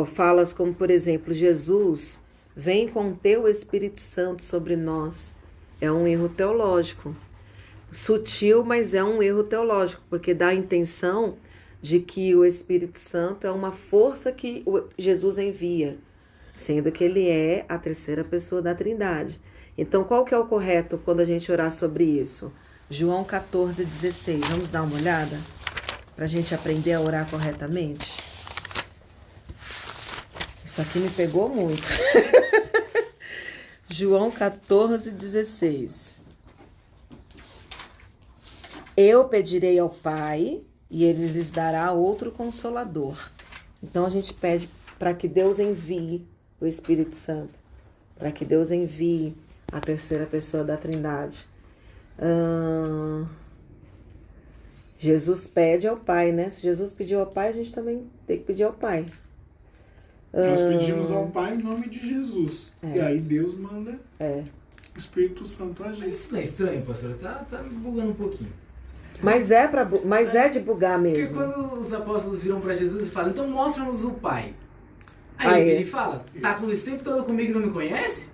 [SPEAKER 1] Falas como, por exemplo, Jesus, vem com teu Espírito Santo sobre nós. É um erro teológico. Sutil, mas é um erro teológico, porque dá a intenção de que o Espírito Santo é uma força que Jesus envia, sendo que ele é a terceira pessoa da Trindade. Então, qual que é o correto quando a gente orar sobre isso? João 14,16. Vamos dar uma olhada? Para a gente aprender a orar corretamente. Isso aqui me pegou muito. João 14,16. Eu pedirei ao Pai e ele lhes dará outro consolador. Então, a gente pede para que Deus envie o Espírito Santo. Para que Deus envie a terceira pessoa da Trindade. Jesus pede ao Pai, né? Se Jesus pediu ao Pai, a gente também tem que pedir ao Pai.
[SPEAKER 2] Nós pedimos ao Pai em nome de Jesus. E aí Deus manda. o Espírito Santo agir.
[SPEAKER 3] Mas isso não é estranho, pastor? Tá me bugando um pouquinho.
[SPEAKER 1] Mas é de bugar
[SPEAKER 3] Porque
[SPEAKER 1] mesmo.
[SPEAKER 3] quando os apóstolos viram pra Jesus e falam, então mostra-nos o Pai. Aí ele fala, tá com esse tempo todo comigo e não me conhece?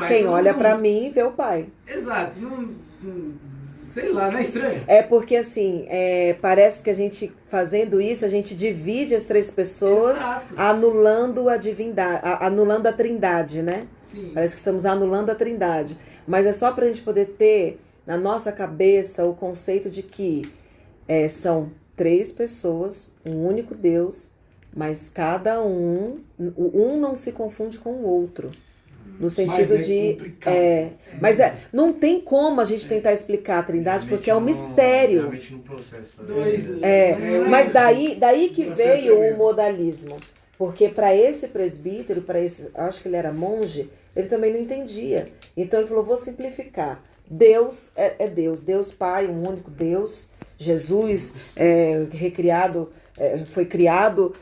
[SPEAKER 1] Quem olha pra mim vê o Pai.
[SPEAKER 3] Exato. Sei lá, não é estranho?
[SPEAKER 1] É porque assim, parece que a gente, fazendo isso, a gente divide as três pessoas,
[SPEAKER 3] Exato.
[SPEAKER 1] anulando a divindade, anulando a trindade, né?
[SPEAKER 3] Sim.
[SPEAKER 1] Parece que estamos anulando a trindade. Mas é só pra gente poder ter na nossa cabeça o conceito de que são três pessoas, um único Deus, mas cada um não se confunde com o outro. No sentido mas não tem como a gente tentar explicar a trindade, porque é um mistério.
[SPEAKER 5] Realmente no processo.
[SPEAKER 1] Mas daí que veio o modalismo. Porque para esse presbítero, acho que ele era monge, ele também não entendia. Então ele falou, vou simplificar. Deus é Deus. Deus Pai, um único Deus. Jesus foi criado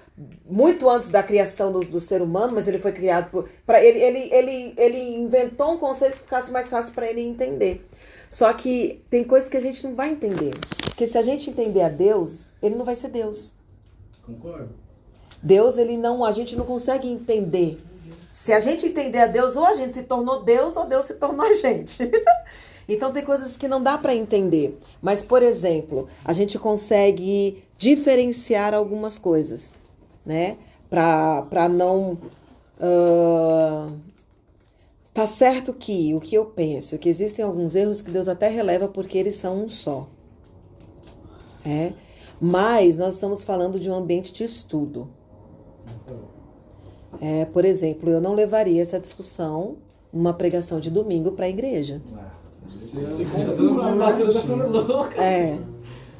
[SPEAKER 1] muito antes da criação do ser humano, mas ele foi criado ele inventou um conceito que ficasse mais fácil para ele entender. Só que tem coisas que a gente não vai entender. Porque se a gente entender a Deus, ele não vai ser Deus.
[SPEAKER 3] Concordo.
[SPEAKER 1] Deus, a gente não consegue entender. Se a gente entender a Deus, ou a gente se tornou Deus, ou Deus se tornou a gente. Então tem coisas que não dá para entender. Mas, por exemplo, a gente consegue diferenciar algumas coisas, né? Para não... Tá certo que o que eu penso, que existem alguns erros que Deus até releva porque eles são um só. Mas nós estamos falando de um ambiente de estudo. Por exemplo, eu não levaria essa discussão, uma pregação de domingo, para a igreja.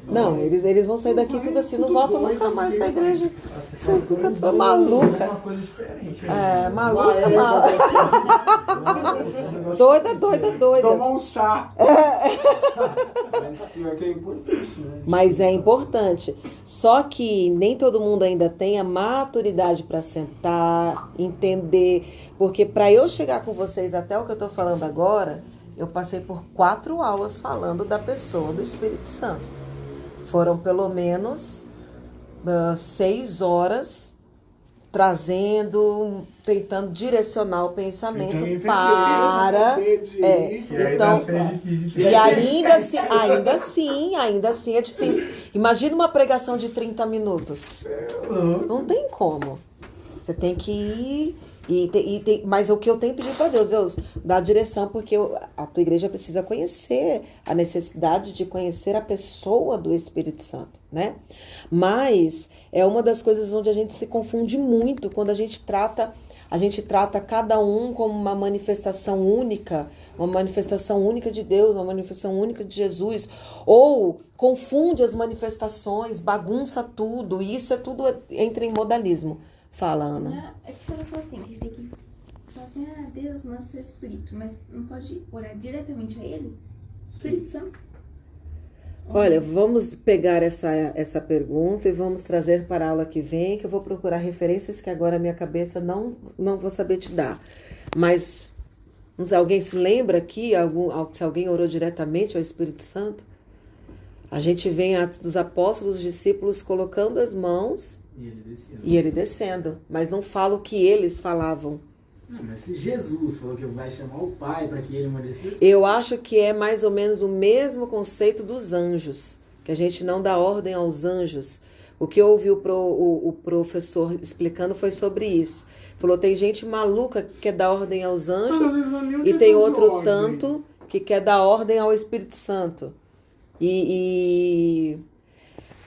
[SPEAKER 1] Não, eles vão sair daqui tudo assim, não voltam nunca mais essa igreja. Você tá maluca. Maluca. Doida.
[SPEAKER 2] Tomar um chá.
[SPEAKER 5] Mas pior que é importante, né?
[SPEAKER 1] Mas é importante. Só que nem todo mundo ainda tem a maturidade para sentar, entender. Porque para eu chegar com vocês até o que eu estou falando agora, eu passei por 4 aulas falando da pessoa do Espírito Santo. Foram pelo menos 6 horas tentando direcionar o pensamento para... Então, e ainda assim é difícil. Imagina uma pregação de 30 minutos. Não tem como. Você tem que ir... Mas o que eu tenho pedido para Deus dá a direção, porque a tua igreja precisa conhecer a necessidade de conhecer a pessoa do Espírito Santo, né? Mas é uma das coisas onde a gente se confunde muito quando a gente trata cada um como uma manifestação única de Deus, uma manifestação única de Jesus, ou confunde as manifestações, bagunça tudo, e isso entra em modalismo. Fala, Ana.
[SPEAKER 8] É que você falou assim, que a gente tem que falar assim, Deus, manda o seu Espírito, mas não pode orar diretamente a Ele? Espírito Santo?
[SPEAKER 1] Olha, vamos pegar essa pergunta e vamos trazer para a aula que vem, que eu vou procurar referências que agora a minha cabeça não vou saber te dar. Mas, não sei, alguém se lembra aqui, se alguém orou diretamente ao Espírito Santo? A gente vê em Atos dos Apóstolos, os discípulos colocando as mãos e ele descendo. Mas não fala o que eles falavam.
[SPEAKER 3] Não, mas se Jesus falou que vai chamar o Pai para que ele mande o Espírito...
[SPEAKER 1] Eu acho que é mais ou menos o mesmo conceito dos anjos. Que a gente não dá ordem aos anjos. O que eu ouvi o professor explicando foi sobre isso. Falou, tem gente maluca que quer dar ordem aos anjos e tem outro tanto que quer dar ordem ao Espírito Santo.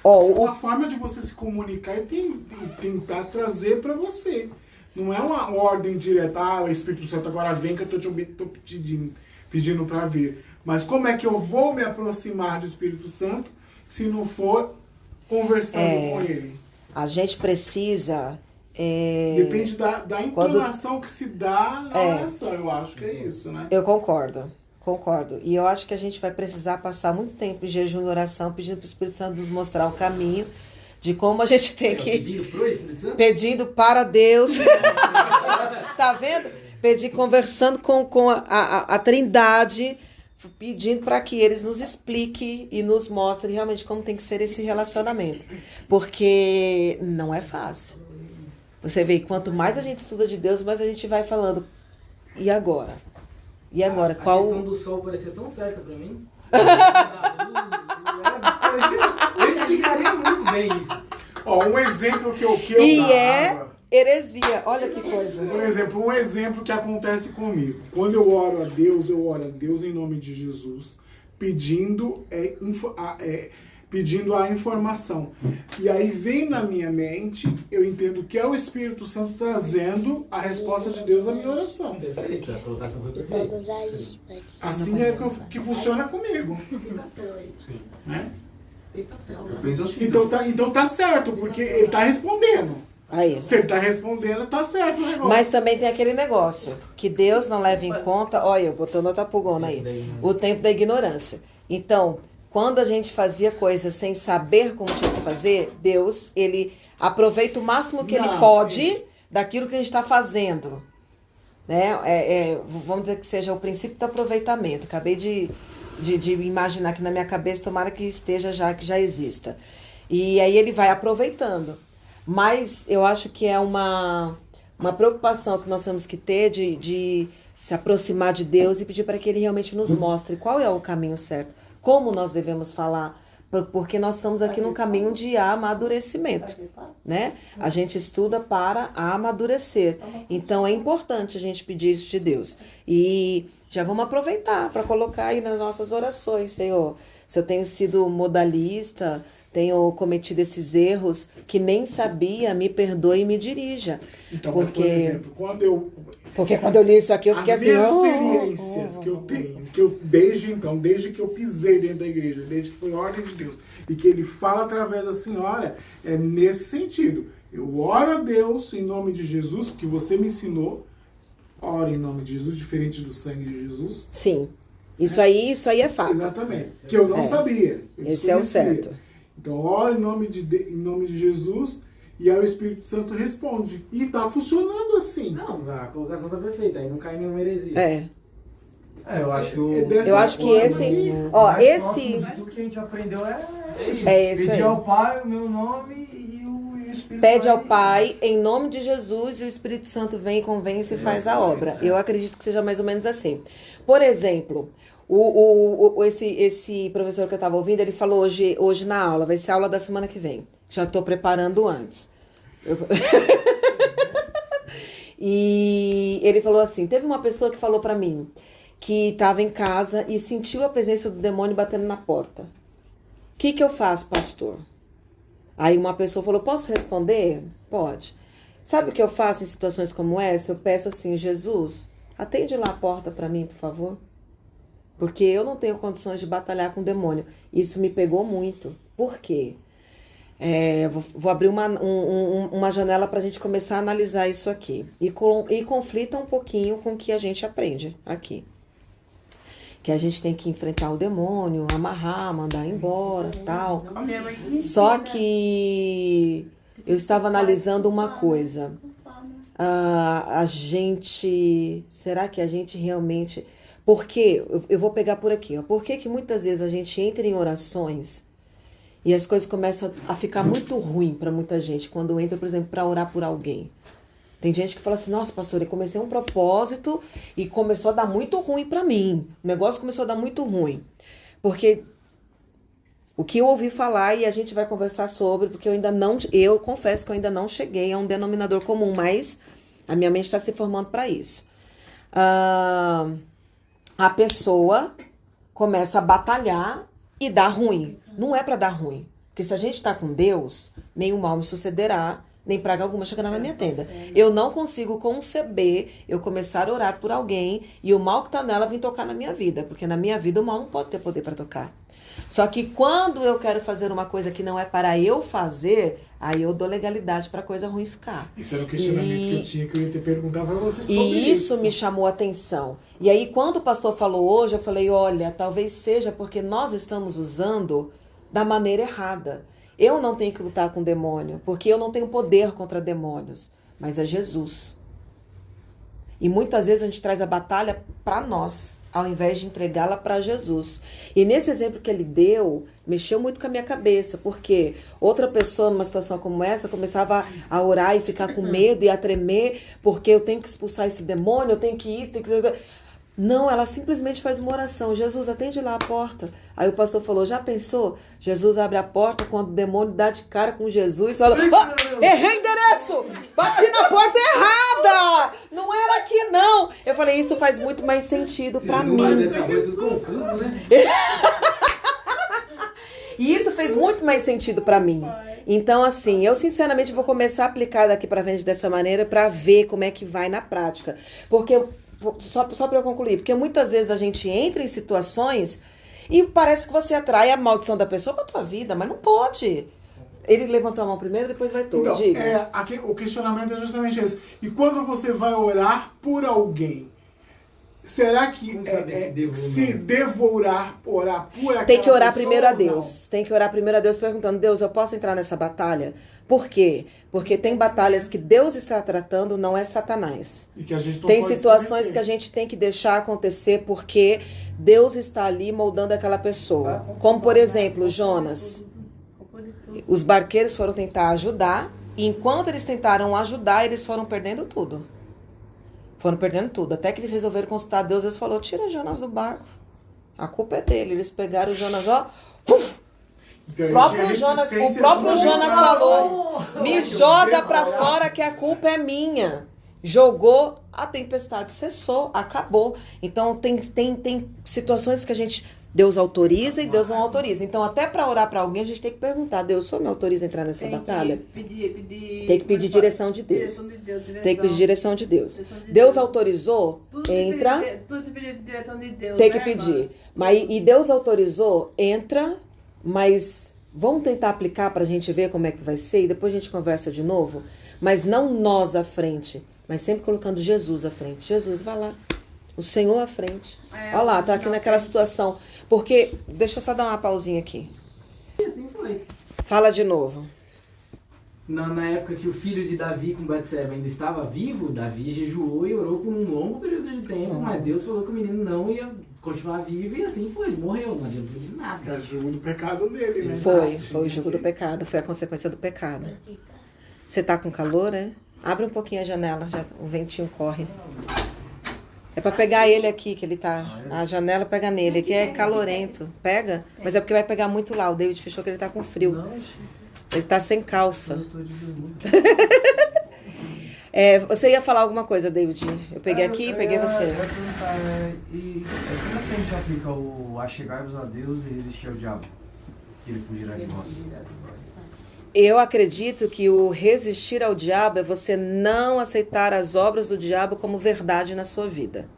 [SPEAKER 2] Uma forma de você se comunicar é tentar trazer para você. Não é uma ordem direta, o Espírito Santo agora vem que eu tô pedindo para vir. Mas como é que eu vou me aproximar do Espírito Santo se não for conversando com ele?
[SPEAKER 1] A gente precisa...
[SPEAKER 2] Depende da entonação que se dá na oração, eu acho que é isso, né?
[SPEAKER 1] Eu concordo. E eu acho que a gente vai precisar passar muito tempo em jejum e oração, pedindo para o Espírito Santo nos mostrar o caminho de como a gente tem que...
[SPEAKER 3] Pedindo pro Espírito Santo?
[SPEAKER 1] Pedindo para Deus. Tá vendo? Pedi conversando com a Trindade, pedindo para que eles nos expliquem e nos mostrem realmente como tem que ser esse relacionamento. Porque não é fácil. Você vê, quanto mais a gente estuda de Deus, mais a gente vai falando, e agora? E agora?
[SPEAKER 3] A
[SPEAKER 1] Qual...
[SPEAKER 3] questão do sol parecia tão certa pra mim. Eu explicaria muito bem isso.
[SPEAKER 2] Ó, um exemplo que eu
[SPEAKER 1] E
[SPEAKER 2] dava.
[SPEAKER 1] é heresia. Olha que coisa.
[SPEAKER 2] Por exemplo, um exemplo que acontece comigo. Quando eu oro a Deus em nome de Jesus, pedindo a informação. E aí vem na minha mente, eu entendo que é o Espírito Santo trazendo a resposta de Deus à minha oração.
[SPEAKER 3] Perfeito, a colocação foi perfeita.
[SPEAKER 2] Assim é que funciona comigo.
[SPEAKER 5] Sim.
[SPEAKER 2] Né?
[SPEAKER 5] Eu penso assim.
[SPEAKER 2] Então tá certo, porque ele tá respondendo.
[SPEAKER 1] Aí.
[SPEAKER 2] Se ele tá respondendo, tá certo o negócio.
[SPEAKER 1] Mas também tem aquele negócio, que Deus não leva em conta, olha, eu botando outra pulgona aí, o tempo da ignorância. Então, quando a gente fazia coisas sem saber como tinha que fazer, Deus, ele aproveita o máximo que ele pode daquilo que a gente está fazendo. Né? Vamos dizer que seja o princípio do aproveitamento. Acabei de imaginar aqui na minha cabeça, tomara que esteja já, que já exista. E aí ele vai aproveitando. Mas eu acho que é uma preocupação que nós temos que ter de se aproximar de Deus e pedir para que ele realmente nos mostre qual é o caminho certo. Como nós devemos falar, porque nós estamos aqui num caminho de amadurecimento, né? A gente estuda para amadurecer. Então, é importante a gente pedir isso de Deus. E já vamos aproveitar para colocar aí nas nossas orações, Senhor. Se eu tenho sido modalista, tenho cometido esses erros que nem sabia, me perdoe e me dirija.
[SPEAKER 2] Então, por exemplo,
[SPEAKER 1] Porque quando eu li isso aqui, eu fiquei assim...
[SPEAKER 2] As minhas experiências que eu tenho, desde que eu pisei dentro da igreja, desde que foi ordem de Deus, e que ele fala através da senhora, é nesse sentido. Eu oro a Deus em nome de Jesus, porque você me ensinou, oro em nome de Jesus, diferente do sangue de Jesus.
[SPEAKER 1] Sim, isso aí é fato.
[SPEAKER 2] Exatamente, que eu não sabia.
[SPEAKER 1] Esse é o certo.
[SPEAKER 2] Então, oro em nome de Jesus, e aí o Espírito Santo responde. E tá funcionando assim.
[SPEAKER 3] Não, a colocação tá perfeita, aí não cai nenhuma heresia.
[SPEAKER 7] Eu acho que
[SPEAKER 1] eu acho que esse... Ó, esse...
[SPEAKER 7] de tudo que a gente aprendeu é isso.
[SPEAKER 1] Esse
[SPEAKER 7] Pedir
[SPEAKER 1] aí.
[SPEAKER 7] ao Pai o meu nome e o Espírito
[SPEAKER 1] Pede ao
[SPEAKER 7] vai-
[SPEAKER 1] Pai, em nome de Jesus, e o Espírito Santo vem, convence e faz a obra. Eu acredito que seja mais ou menos assim. Por exemplo, esse professor que eu estava ouvindo, ele falou hoje na aula, vai ser a aula da semana que vem. Já estou preparando antes. E ele falou assim, teve uma pessoa que falou para mim que estava em casa e sentiu a presença do demônio batendo na porta. O que eu faço, pastor? Aí uma pessoa falou, posso responder? Pode. Sabe o que eu faço em situações como essa? Eu peço assim, Jesus, atende lá a porta para mim, por favor. Porque eu não tenho condições de batalhar com o demônio. Isso me pegou muito. Por quê? Vou abrir uma janela para a gente começar a analisar isso aqui. E conflita um pouquinho com o que a gente aprende aqui. Que a gente tem que enfrentar o demônio, amarrar, mandar embora, tal. Só que eu estava analisando uma coisa. Será que a gente realmente... Porque, eu vou pegar por aqui, ó. Por que muitas vezes a gente entra em orações e as coisas começam a ficar muito ruim para muita gente quando entra, por exemplo, para orar por alguém? Tem gente que fala assim, nossa, pastor, eu comecei um propósito e começou a dar muito ruim para mim. O negócio começou a dar muito ruim. Porque o que eu ouvi falar e a gente vai conversar sobre, porque eu confesso que eu ainda não cheguei a um denominador comum, mas a minha mente está se formando para isso. A pessoa começa a batalhar e dá ruim. Não é para dar ruim. Porque se a gente está com Deus, nenhum mal me sucederá, nem praga alguma chegará na minha tenda. Eu não consigo conceber eu começar a orar por alguém e o mal que está nela vir tocar na minha vida. Porque na minha vida o mal não pode ter poder para tocar. Só que quando eu quero fazer uma coisa que não é para eu fazer, aí eu dou legalidade para a coisa ruim ficar.
[SPEAKER 2] Isso era um questionamento que eu ia te perguntar para você sobre
[SPEAKER 1] E isso me chamou a atenção. E aí, quando o pastor falou hoje, eu falei, olha, talvez seja porque nós estamos usando da maneira errada. Eu não tenho que lutar com demônio, porque eu não tenho poder contra demônios, mas é Jesus. E muitas vezes a gente traz a batalha para nós, ao invés de entregá-la para Jesus. E nesse exemplo que ele deu, mexeu muito com a minha cabeça, porque outra pessoa numa situação como essa começava a orar e ficar com medo e a tremer, porque eu tenho que expulsar esse demônio, eu tenho que isso, tenho que... Não, ela simplesmente faz uma oração. Jesus, atende lá a porta. Aí o pastor falou, já pensou? Jesus abre a porta quando o demônio dá de cara com Jesus e fala, errei endereço! Bati na porta errada! Não era aqui, não! Eu falei, isso faz muito mais sentido pra mim.
[SPEAKER 3] Dessa coisa confuso, né?
[SPEAKER 1] E isso fez muito mais sentido pra mim. Então, assim, eu sinceramente vou começar a aplicar daqui pra frente dessa maneira pra ver como é que vai na prática. Porque... Só para eu concluir, porque muitas vezes a gente entra em situações e parece que você atrai a maldição da pessoa para tua vida, mas não pode. Ele levantou a mão primeiro, depois vai tu.
[SPEAKER 2] Então,
[SPEAKER 1] Diga.
[SPEAKER 2] O questionamento é justamente esse. E quando você vai orar por alguém, será que orar por aquela
[SPEAKER 1] tem que orar
[SPEAKER 2] pessoa
[SPEAKER 1] primeiro a
[SPEAKER 2] ou
[SPEAKER 1] Deus. Tem que orar primeiro a Deus perguntando, Deus, eu posso entrar nessa batalha? Por quê? Porque tem batalhas que Deus está tratando, não é Satanás.
[SPEAKER 2] E que a gente não
[SPEAKER 1] Tem
[SPEAKER 2] pode
[SPEAKER 1] situações
[SPEAKER 2] se
[SPEAKER 1] que a gente tem que deixar acontecer porque Deus está ali moldando aquela pessoa. Como, por exemplo, Jonas. Os barqueiros foram tentar ajudar e enquanto eles tentaram ajudar, eles foram perdendo tudo. Foram perdendo tudo. Até que eles resolveram consultar Deus. Deus falou, tira Jonas do barco. A culpa é dele. Eles pegaram o Jonas, ó.
[SPEAKER 2] Então,
[SPEAKER 1] O próprio Jonas falou, me joga pra fora que a culpa é minha. Jogou, a tempestade cessou, acabou. Então tem situações que Deus autoriza e Deus não autoriza. Então até pra orar pra alguém a gente tem que perguntar, Deus, o Senhor me autoriza a entrar nessa batalha? Tem que pedir direção de Deus. Tem que pedir direção de Deus. Deus autorizou, entra.
[SPEAKER 4] Tudo pedir direção de Deus.
[SPEAKER 1] Tem que pedir. E Deus autorizou, entra. Mas vamos tentar aplicar para a gente ver como é que vai ser e depois a gente conversa de novo. Mas não nós à frente, mas sempre colocando Jesus à frente. Jesus, vai lá. O Senhor à frente. Olha lá, tá aqui naquela situação. Porque, deixa eu só dar uma pausinha aqui.
[SPEAKER 3] E assim foi.
[SPEAKER 1] Fala de novo.
[SPEAKER 3] Na época que o filho de Davi com Batseba ainda estava vivo, Davi jejuou e orou por um longo período de tempo, mas Deus falou que o menino não ia continuar vivo e assim foi, ele morreu, não adiantou de nada.
[SPEAKER 2] É o jugo do pecado dele, né?
[SPEAKER 1] Foi o jugo do pecado, foi a consequência do pecado. Você tá com calor, né? Abre um pouquinho a janela, já o ventinho corre. É pra pegar ele aqui, que ele tá... A janela pega nele, aqui é calorento. Pega, mas é porque vai pegar muito lá. O David fechou que ele tá com frio. Ele tá sem calça. Você ia falar alguma coisa, David? Eu peguei aqui e peguei você.
[SPEAKER 7] Eu ia perguntar, como é que a gente aplica o achegar-vos a Deus e resistir ao diabo? Que ele fugirá de nós.
[SPEAKER 1] Eu acredito que o resistir ao diabo é você não aceitar as obras do diabo como verdade na sua vida.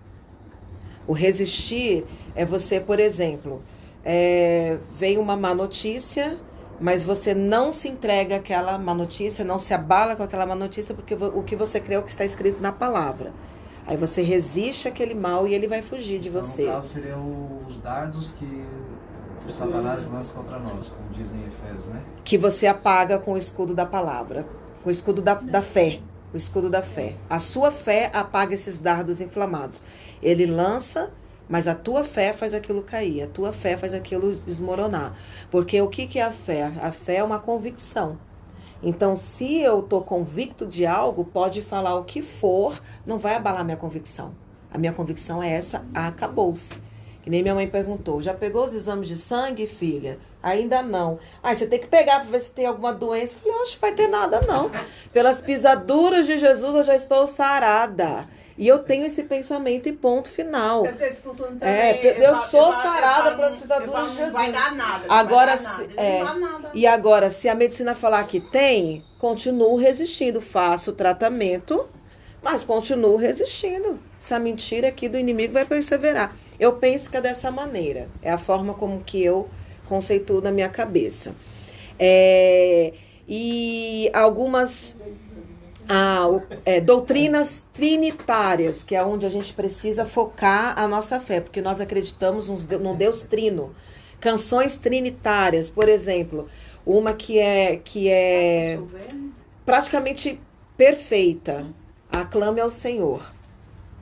[SPEAKER 1] O resistir é você, por exemplo, vem uma má notícia, mas você não se entrega àquela má notícia, não se abala com aquela má notícia, porque o que você crê é o que está escrito na palavra. Aí você resiste àquele mal e ele vai fugir de você.
[SPEAKER 7] Então, no caso, seriam os dardos que o Satanás lança contra nós, como dizem em Efésios, né?
[SPEAKER 1] Que você apaga com o escudo da palavra, com o escudo da fé. O escudo da fé. A sua fé apaga esses dardos inflamados. Ele lança, mas a tua fé faz aquilo cair. A tua fé faz aquilo desmoronar. Porque o que é a fé? A fé é uma convicção. Então, se eu estou convicto de algo, pode falar o que for, não vai abalar minha convicção. A minha convicção é essa, acabou-se. Que nem minha mãe perguntou, já pegou os exames de sangue, filha? Ainda não. Você tem que pegar para ver se tem alguma doença. Eu falei, acho que vai ter nada, não. Pelas pisaduras de Jesus, eu já estou sarada. E eu tenho esse pensamento e ponto final. Eu sou sarada pelas pisaduras de Jesus.
[SPEAKER 4] Não vai dar nada.
[SPEAKER 1] Agora,
[SPEAKER 4] E
[SPEAKER 1] agora, se a medicina falar que tem, continuo resistindo. Faço o tratamento, mas continuo resistindo. Essa mentira aqui do inimigo vai perseverar. Eu penso que é dessa maneira. É a forma como que eu conceituo na minha cabeça. E algumas doutrinas trinitárias, que é onde a gente precisa focar a nossa fé, porque nós acreditamos num Deus trino. Canções trinitárias, por exemplo, uma que é praticamente perfeita. Aclame ao Senhor.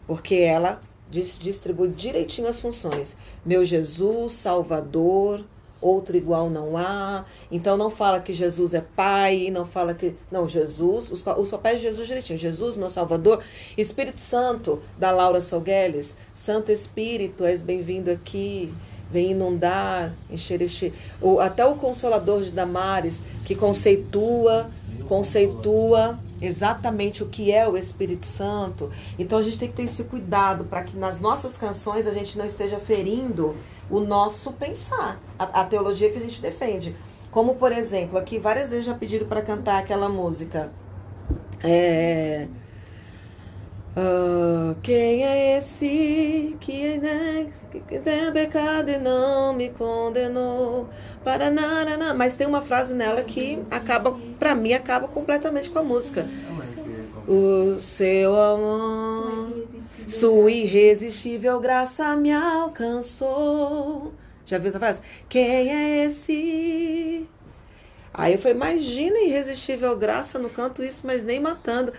[SPEAKER 1] Porque ela distribui direitinho as funções. Meu Jesus, Salvador, outro igual não há. Então não fala que Jesus é Pai, não fala que... Não, Jesus, os papéis de Jesus direitinho. Jesus, meu Salvador. Espírito Santo, da Laura Solgueles. Santo Espírito, és bem-vindo aqui. Vem inundar, encher este... Até o Consolador de Damares, que conceitua exatamente o que é o Espírito Santo. Então a gente tem que ter esse cuidado para que nas nossas canções a gente não esteja ferindo o nosso pensar, a teologia que a gente defende. Como, por exemplo, aqui várias vezes já pediram para cantar aquela música. Quem é esse que tem pecado e não me condenou? Mas tem uma frase nela que acaba, pra mim, acaba completamente com a música. O seu amor, sua irresistível graça me alcançou. Já viu essa frase? Quem é esse? Aí eu falei, imagina irresistível graça, não canto isso, mas nem matando.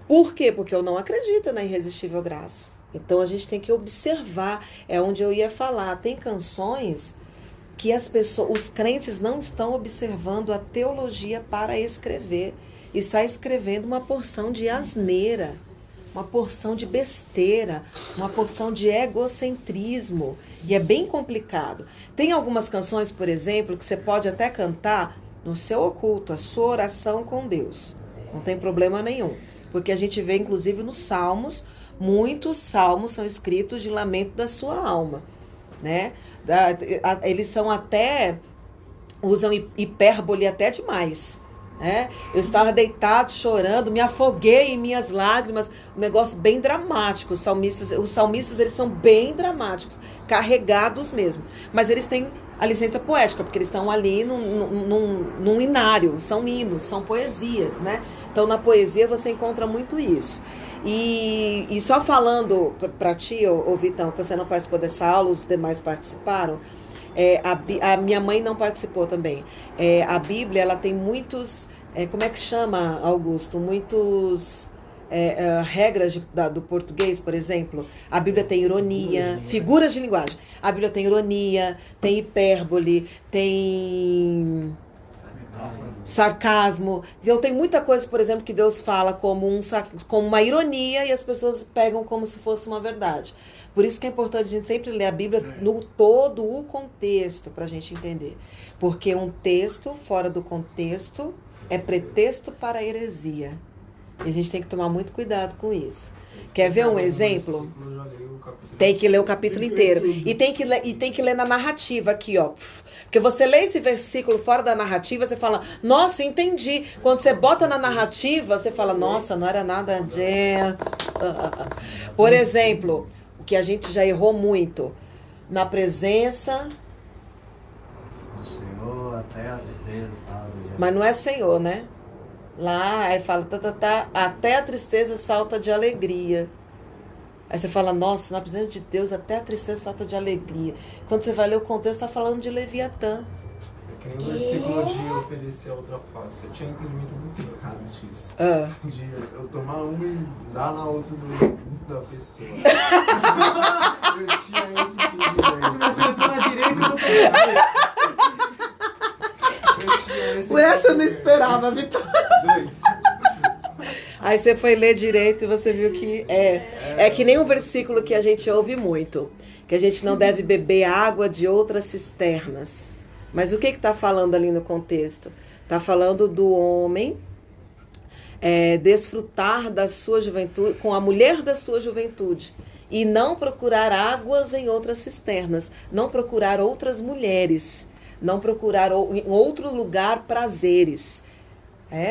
[SPEAKER 1] Por quê? Porque eu não acredito na irresistível graça. Então a gente tem que observar, é onde eu ia falar. Tem canções que os crentes não estão observando a teologia para escrever. E está escrevendo uma porção de asneira, uma porção de besteira, uma porção de egocentrismo. E é bem complicado. Tem algumas canções, por exemplo, que você pode até cantar no seu oculto, a sua oração com Deus. Não tem problema nenhum. Porque a gente vê, inclusive, nos Salmos, muitos salmos são escritos de lamento da sua alma, né? Eles são até, usam hipérbole até demais, né? Eu estava deitado, chorando, me afoguei em minhas lágrimas, um negócio bem dramático. Os salmistas, eles são bem dramáticos, carregados mesmo. Mas eles têm a licença poética, porque eles estão ali num inário, são hinos, são poesias, né? Então, na poesia você encontra muito isso. E só falando para ti, ô Vitão, que você não participou dessa aula, os demais participaram, a minha mãe não participou também. A Bíblia, ela tem muitos, como é que chama, Augusto? Muitos... regras do português, por exemplo. A Bíblia tem ironia, figuras de linguagem. A Bíblia tem ironia, tem hipérbole, tem sarcasmo. Então tem muita coisa, por exemplo, que Deus fala como uma ironia e as pessoas pegam como se fosse uma verdade. Por isso que é importante a gente sempre ler a Bíblia no todo o contexto para a gente entender. Porque um texto fora do contexto é pretexto para a heresia. E a gente tem que tomar muito cuidado com isso. Quer ver um exemplo? Tem que ler o capítulo inteiro. E tem que ler na narrativa aqui, ó. Porque você lê esse versículo fora da narrativa, você fala, nossa, entendi. Quando você bota na narrativa, você fala, nossa, não era nada disso. Por exemplo, o que a gente já errou muito. Na presença
[SPEAKER 7] do Senhor, até a tristeza, sabe?
[SPEAKER 1] Mas não é Senhor, né? Lá, aí fala, até a tristeza salta de alegria. Aí você fala, nossa, na presença de Deus, até a tristeza salta de alegria. Quando você vai ler o contexto, está falando de Leviatã.
[SPEAKER 5] É que nem o versículo de oferecer a outra face. Eu tinha entendido muito errado disso. De eu tomar uma e dar na outra da pessoa. Eu tinha esse entendimento.
[SPEAKER 3] Você entrou na direita e eu
[SPEAKER 1] Por essa eu não esperava, Vitor. Aí você foi ler direito e você viu que é que nem um versículo que a gente ouve muito, que a gente não deve beber água de outras cisternas. Mas o que está falando ali no contexto? Está falando do homem desfrutar da sua juventude, com a mulher da sua juventude, e não procurar águas em outras cisternas, não procurar outras mulheres, não procurar em outro lugar prazeres.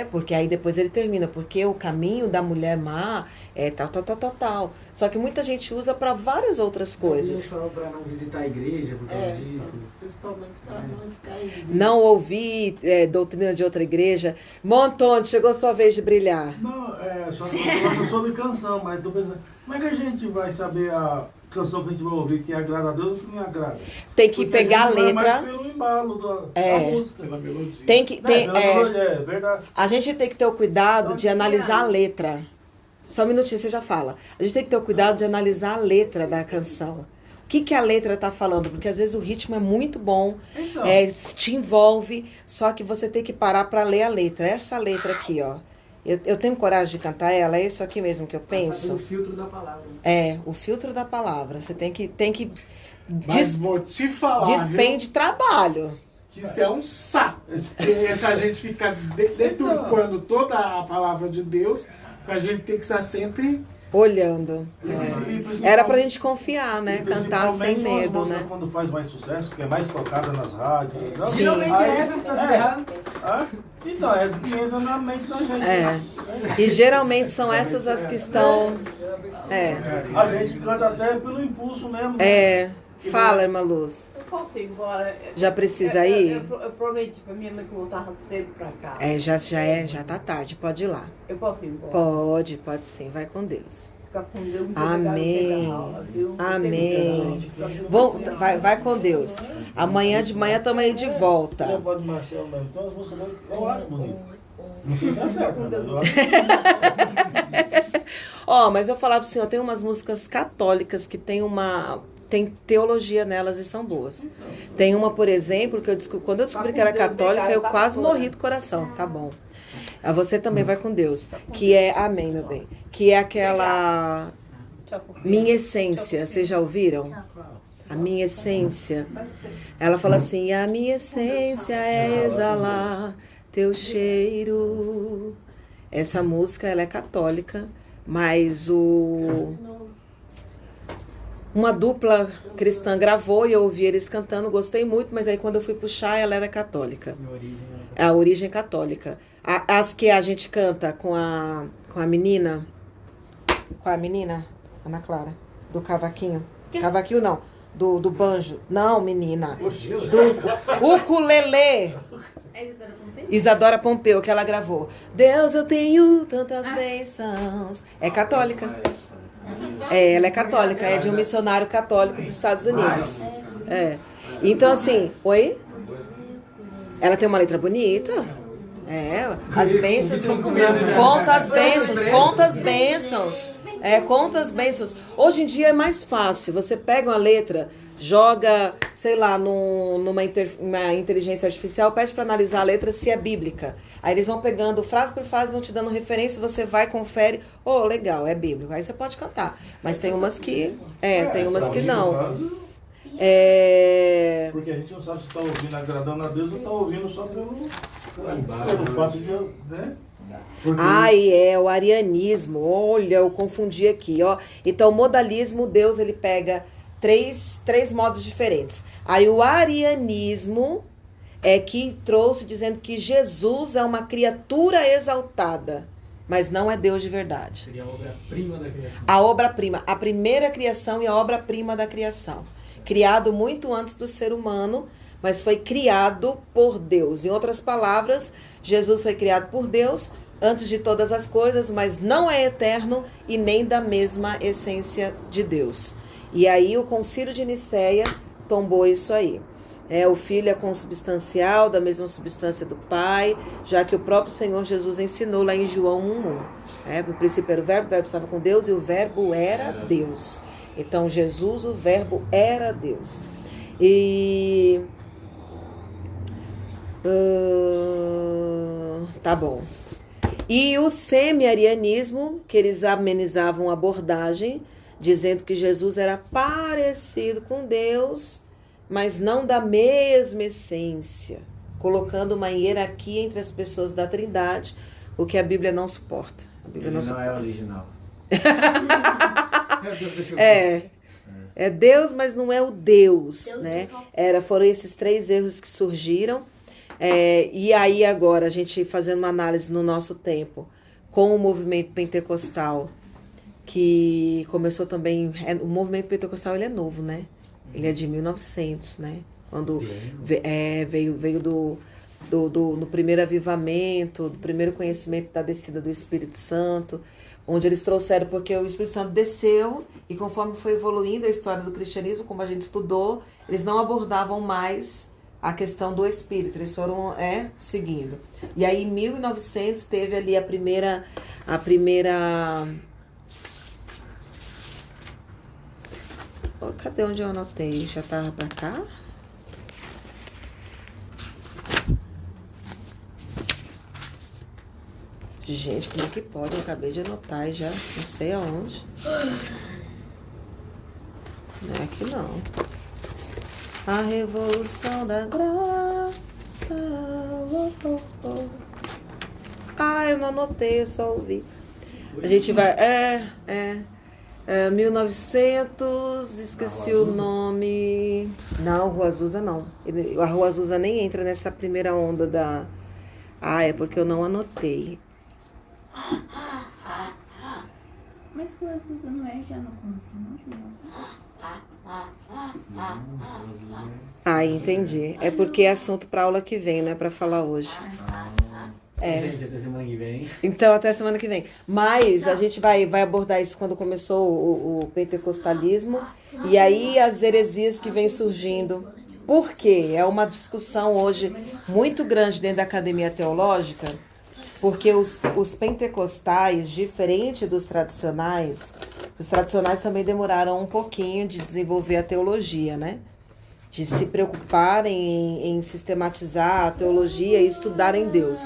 [SPEAKER 1] Porque aí depois ele termina, porque o caminho da mulher má é tal. Só que muita gente usa para várias outras coisas.
[SPEAKER 3] Para não visitar a igreja por causa disso.
[SPEAKER 6] Principalmente para não ficar aí.
[SPEAKER 1] Não ouvir doutrina de outra igreja. Montone, chegou a sua vez de brilhar.
[SPEAKER 9] Não, só que sobre canção, mas tô pensando, como é que a gente vai saber a canção que a gente vai ouvir que agrada a Deus ou que não agrada?
[SPEAKER 1] Tem que pegar a letra.
[SPEAKER 9] Mais pelo embalo da música.
[SPEAKER 2] Pela melodia.
[SPEAKER 1] Tem que
[SPEAKER 9] melodia, verdade.
[SPEAKER 1] A gente tem que ter o cuidado de analisar a letra. Só um minutinho, você já fala. A gente tem que ter o cuidado de analisar a letra da canção. O que a letra está falando? Porque às vezes o ritmo é muito bom,
[SPEAKER 9] Então.
[SPEAKER 1] te envolve, só que você tem que parar para ler a letra. Essa letra aqui, ó. Eu tenho coragem de cantar ela, é isso aqui mesmo que eu penso?
[SPEAKER 3] O filtro da palavra.
[SPEAKER 1] O filtro da palavra. Você tem que
[SPEAKER 2] Mas vou te falar,
[SPEAKER 1] despende trabalho.
[SPEAKER 2] que isso é um saco. Porque se a gente fica deturpando toda a palavra de Deus, a gente tem que estar sempre...
[SPEAKER 1] Olhando. Era pra gente confiar, né?
[SPEAKER 9] E
[SPEAKER 1] Cantar sem
[SPEAKER 9] principalmente uma
[SPEAKER 1] medo,
[SPEAKER 9] música
[SPEAKER 1] né?
[SPEAKER 9] Quando faz mais sucesso, que é mais tocada nas rádios.
[SPEAKER 1] Sim.
[SPEAKER 3] Geralmente é essa que tá errado.
[SPEAKER 9] Então, é essa que entra na mente da gente.
[SPEAKER 1] E geralmente são essas as que estão...
[SPEAKER 9] A gente canta até pelo impulso mesmo.
[SPEAKER 1] Fala, irmã Luz.
[SPEAKER 4] Eu posso ir embora.
[SPEAKER 1] Já precisa ir?
[SPEAKER 4] Eu prometi pra minha mãe que eu voltava cedo pra cá.
[SPEAKER 1] Já tá tarde, pode ir lá.
[SPEAKER 4] Eu posso ir embora.
[SPEAKER 1] Pode sim, vai com Deus.
[SPEAKER 4] Fica com Deus. Muito
[SPEAKER 1] Amém.
[SPEAKER 4] obrigada, aula, viu?
[SPEAKER 1] Amém. Vai com Deus. Amanhã de manhã estamos aí de volta.
[SPEAKER 9] Pode marchar mesmo. Então as músicas eu acho bonito. Não sei se é certo, mas eu acho.
[SPEAKER 1] Mas eu vou falar pro senhor, tem umas músicas católicas que tem teologia nelas e são boas. Tem uma, por exemplo, que quando eu descobri que era católica, eu quase morri do coração. Tá bom. Você também vai com Deus. Que é, amém, meu bem. Que é aquela Minha Essência. Vocês já ouviram? A minha essência. Ela fala assim, a minha essência é exalar teu cheiro. Essa música, ela é católica, mas uma dupla cristã gravou e eu ouvi eles cantando, gostei muito, mas aí quando eu fui puxar, ela era católica. A origem católica. As que a gente canta com a menina, Ana Clara, do cavaquinho. Cavaquinho não, do banjo. Não, menina. Do ukulele. Isadora Pompeu, que ela gravou. Deus, eu tenho tantas bênçãos. É católica. Ela é católica, é de um missionário católico dos Estados Unidos. Então, assim, oi? Ela tem uma letra bonita. As bênçãos. Conta as bênçãos. Conta as bênçãos. Hoje em dia é mais fácil. Você pega uma letra, joga, sei lá, numa inteligência artificial, pede para analisar a letra se é bíblica. Aí eles vão pegando frase por frase, vão te dando referência, você vai, confere. Legal, é bíblico. Aí você pode cantar. Mas tem umas que... tem umas que não.
[SPEAKER 9] Porque a gente não sabe se está ouvindo agradando a Deus ou está ouvindo só pelo fato de... né?
[SPEAKER 1] Porque... o arianismo. Olha, eu confundi aqui, ó. Então, o modalismo, Deus, ele pega três modos diferentes. Aí, o arianismo é que trouxe dizendo que Jesus é uma criatura exaltada, mas não é Deus de verdade.
[SPEAKER 3] Seria a obra-prima da criação.
[SPEAKER 1] A obra-prima, a primeira criação e a obra-prima da criação. Criado muito antes do ser humano, mas foi criado por Deus. Em outras palavras, Jesus foi criado por Deus antes de todas as coisas, mas não é eterno e nem da mesma essência de Deus. E aí o Concílio de Nicéia tombou isso aí. O Filho é consubstancial, da mesma substância do Pai, já que o próprio Senhor Jesus ensinou lá em João 1:1. No princípio era o verbo estava com Deus e o verbo era Deus. Então Jesus, o verbo, era Deus. E... tá bom. E o semi-arianismo, que eles amenizavam a abordagem, dizendo que Jesus era parecido com Deus, mas não da mesma essência, colocando uma hierarquia entre as pessoas da Trindade, o que a Bíblia não suporta. A Bíblia não suporta.
[SPEAKER 7] É original.
[SPEAKER 1] É Deus, mas não é o Deus, né? Foram esses 3 erros que surgiram. E aí agora, a gente fazendo uma análise no nosso tempo, com o movimento pentecostal, que começou também... o movimento pentecostal, ele é novo, né? Ele é de 1900, né? Quando veio do primeiro avivamento, do primeiro conhecimento da descida do Espírito Santo, onde eles trouxeram, porque o Espírito Santo desceu e conforme foi evoluindo a história do cristianismo, como a gente estudou, eles não abordavam mais a questão do Espírito, eles foram seguindo. E aí em 1900 teve ali a primeira Oh, cadê onde eu anotei? Já tava pra cá? Gente, como é que pode? Eu acabei de anotar e já não sei aonde. Não é aqui não. A revolução da graça. Ah, eu não anotei, eu só ouvi. A gente vai... 1900, esqueci o nome. Não, Rua Azusa não. A Rua Azusa nem entra nessa primeira onda da... Ah, é porque eu não anotei.
[SPEAKER 8] Mas Rua Azusa não é já no começo, não,
[SPEAKER 1] Ah, entendi. É porque é assunto para aula que vem, não é para falar hoje.
[SPEAKER 3] Gente, até semana que vem.
[SPEAKER 1] Então, até semana que vem. Mas a gente vai abordar isso quando começou o pentecostalismo. E aí as heresias que vêm surgindo. Por quê? É uma discussão hoje muito grande dentro da academia teológica. Porque os pentecostais, diferente dos tradicionais, os tradicionais também demoraram um pouquinho de desenvolver a teologia, né? De se preocuparem em sistematizar a teologia e estudarem Deus.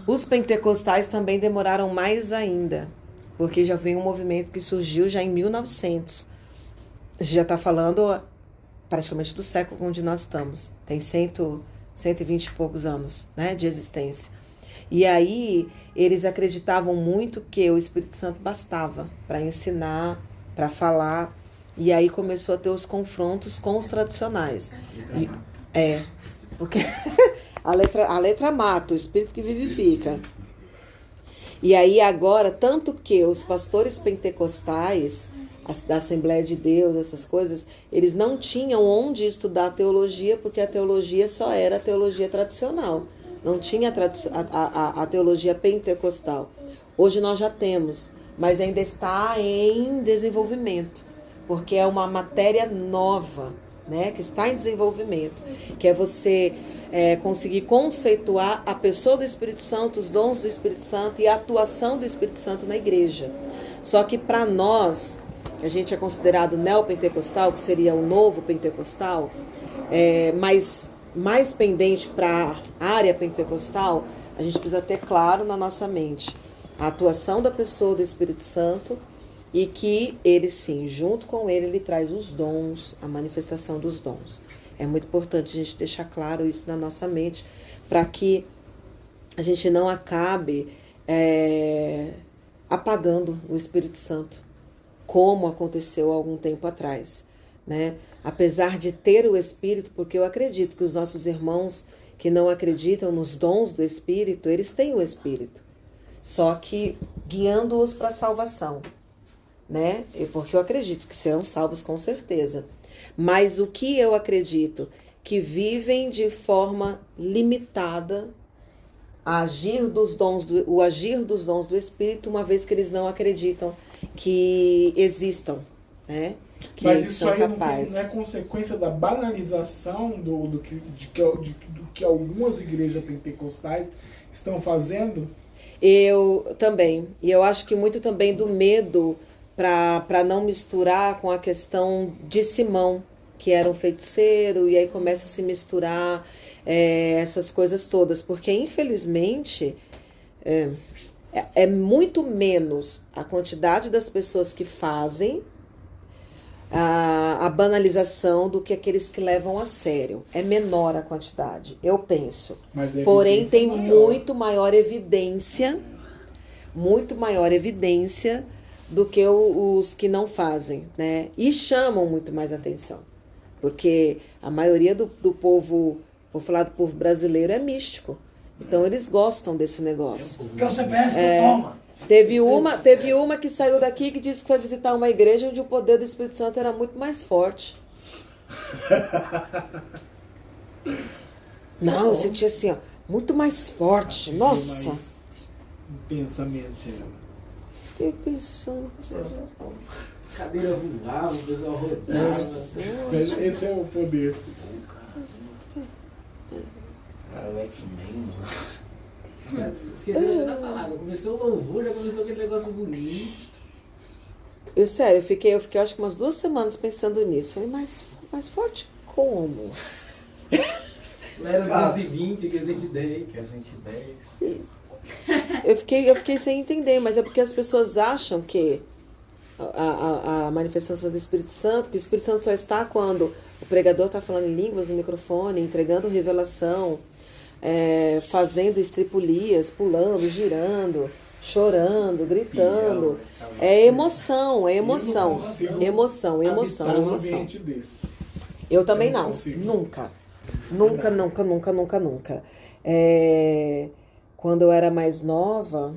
[SPEAKER 1] Os pentecostais também demoraram mais ainda, porque já vem um movimento que surgiu já em 1900. A gente já está falando praticamente do século onde nós estamos. Tem 120 e poucos anos, né, de existência. E aí eles acreditavam muito que o Espírito Santo bastava para ensinar, para falar. E aí começou a ter os confrontos com os tradicionais. Porque a letra mata, o Espírito que vivifica. E aí agora, tanto que os pastores pentecostais, da Assembleia de Deus, essas coisas, eles não tinham onde estudar a teologia, porque a teologia só era a teologia tradicional. Não tinha a teologia pentecostal. Hoje nós já temos, mas ainda está em desenvolvimento, porque é uma matéria nova, né, que está em desenvolvimento, que é você conseguir conceituar a pessoa do Espírito Santo, os dons do Espírito Santo e a atuação do Espírito Santo na igreja. Só que para nós, a gente é considerado neopentecostal, que seria o novo pentecostal, mas mais pendente para a área pentecostal, a gente precisa ter claro na nossa mente a atuação da pessoa do Espírito Santo e que ele sim, junto com ele traz os dons, a manifestação dos dons. É muito importante a gente deixar claro isso na nossa mente para que a gente não acabe apagando o Espírito Santo, como aconteceu há algum tempo atrás, né? Apesar de ter o Espírito, porque eu acredito que os nossos irmãos que não acreditam nos dons do Espírito, eles têm o Espírito, só que guiando-os para a salvação, né? Porque eu acredito que serão salvos com certeza. Mas o que eu acredito? Que vivem de forma limitada o agir dos dons do Espírito, uma vez que eles não acreditam que existam, né? Que
[SPEAKER 2] mas isso
[SPEAKER 1] são
[SPEAKER 2] aí
[SPEAKER 1] capazes.
[SPEAKER 2] não é consequência da banalização do que algumas igrejas pentecostais estão fazendo?
[SPEAKER 1] Eu também. E eu acho que muito também do medo para não misturar com a questão de Simão, que era um feiticeiro, e aí começa a se misturar essas coisas todas. Porque, infelizmente, é muito menos a quantidade das pessoas que fazem a banalização do que aqueles que levam a sério. É menor a quantidade, eu penso. Porém, tem muito maior evidência do que os que não fazem, né? E chamam muito mais atenção. Porque a maioria do povo, vou falar do povo brasileiro, é místico. Então, eles gostam desse negócio.
[SPEAKER 9] Que o CPF toma.
[SPEAKER 1] Teve uma que saiu daqui que disse que foi visitar uma igreja onde o poder do Espírito Santo era muito mais forte. Não, eu senti assim, ó, muito mais forte. Nossa!
[SPEAKER 2] Mais intensamente ela.
[SPEAKER 1] Fiquei pensando.
[SPEAKER 3] Cadeira voava, o pessoal rodava.
[SPEAKER 2] Esse é o poder.
[SPEAKER 3] Cara, o X-Men, esqueci da palavra. Começou o louvor, já começou aquele negócio bonito.
[SPEAKER 1] Sério, eu fiquei acho que umas 2 semanas pensando nisso. Eu falei, mais forte como?
[SPEAKER 3] Não era 220, que a gente 10. Que a gente 10.
[SPEAKER 1] Eu fiquei sem entender, mas é porque as pessoas acham que a manifestação do Espírito Santo, que o Espírito Santo só está quando o pregador está falando em línguas no microfone, entregando revelação, fazendo estripulias, pulando, girando, chorando, gritando. É emoção. Eu também não. Nunca. Quando eu era mais nova,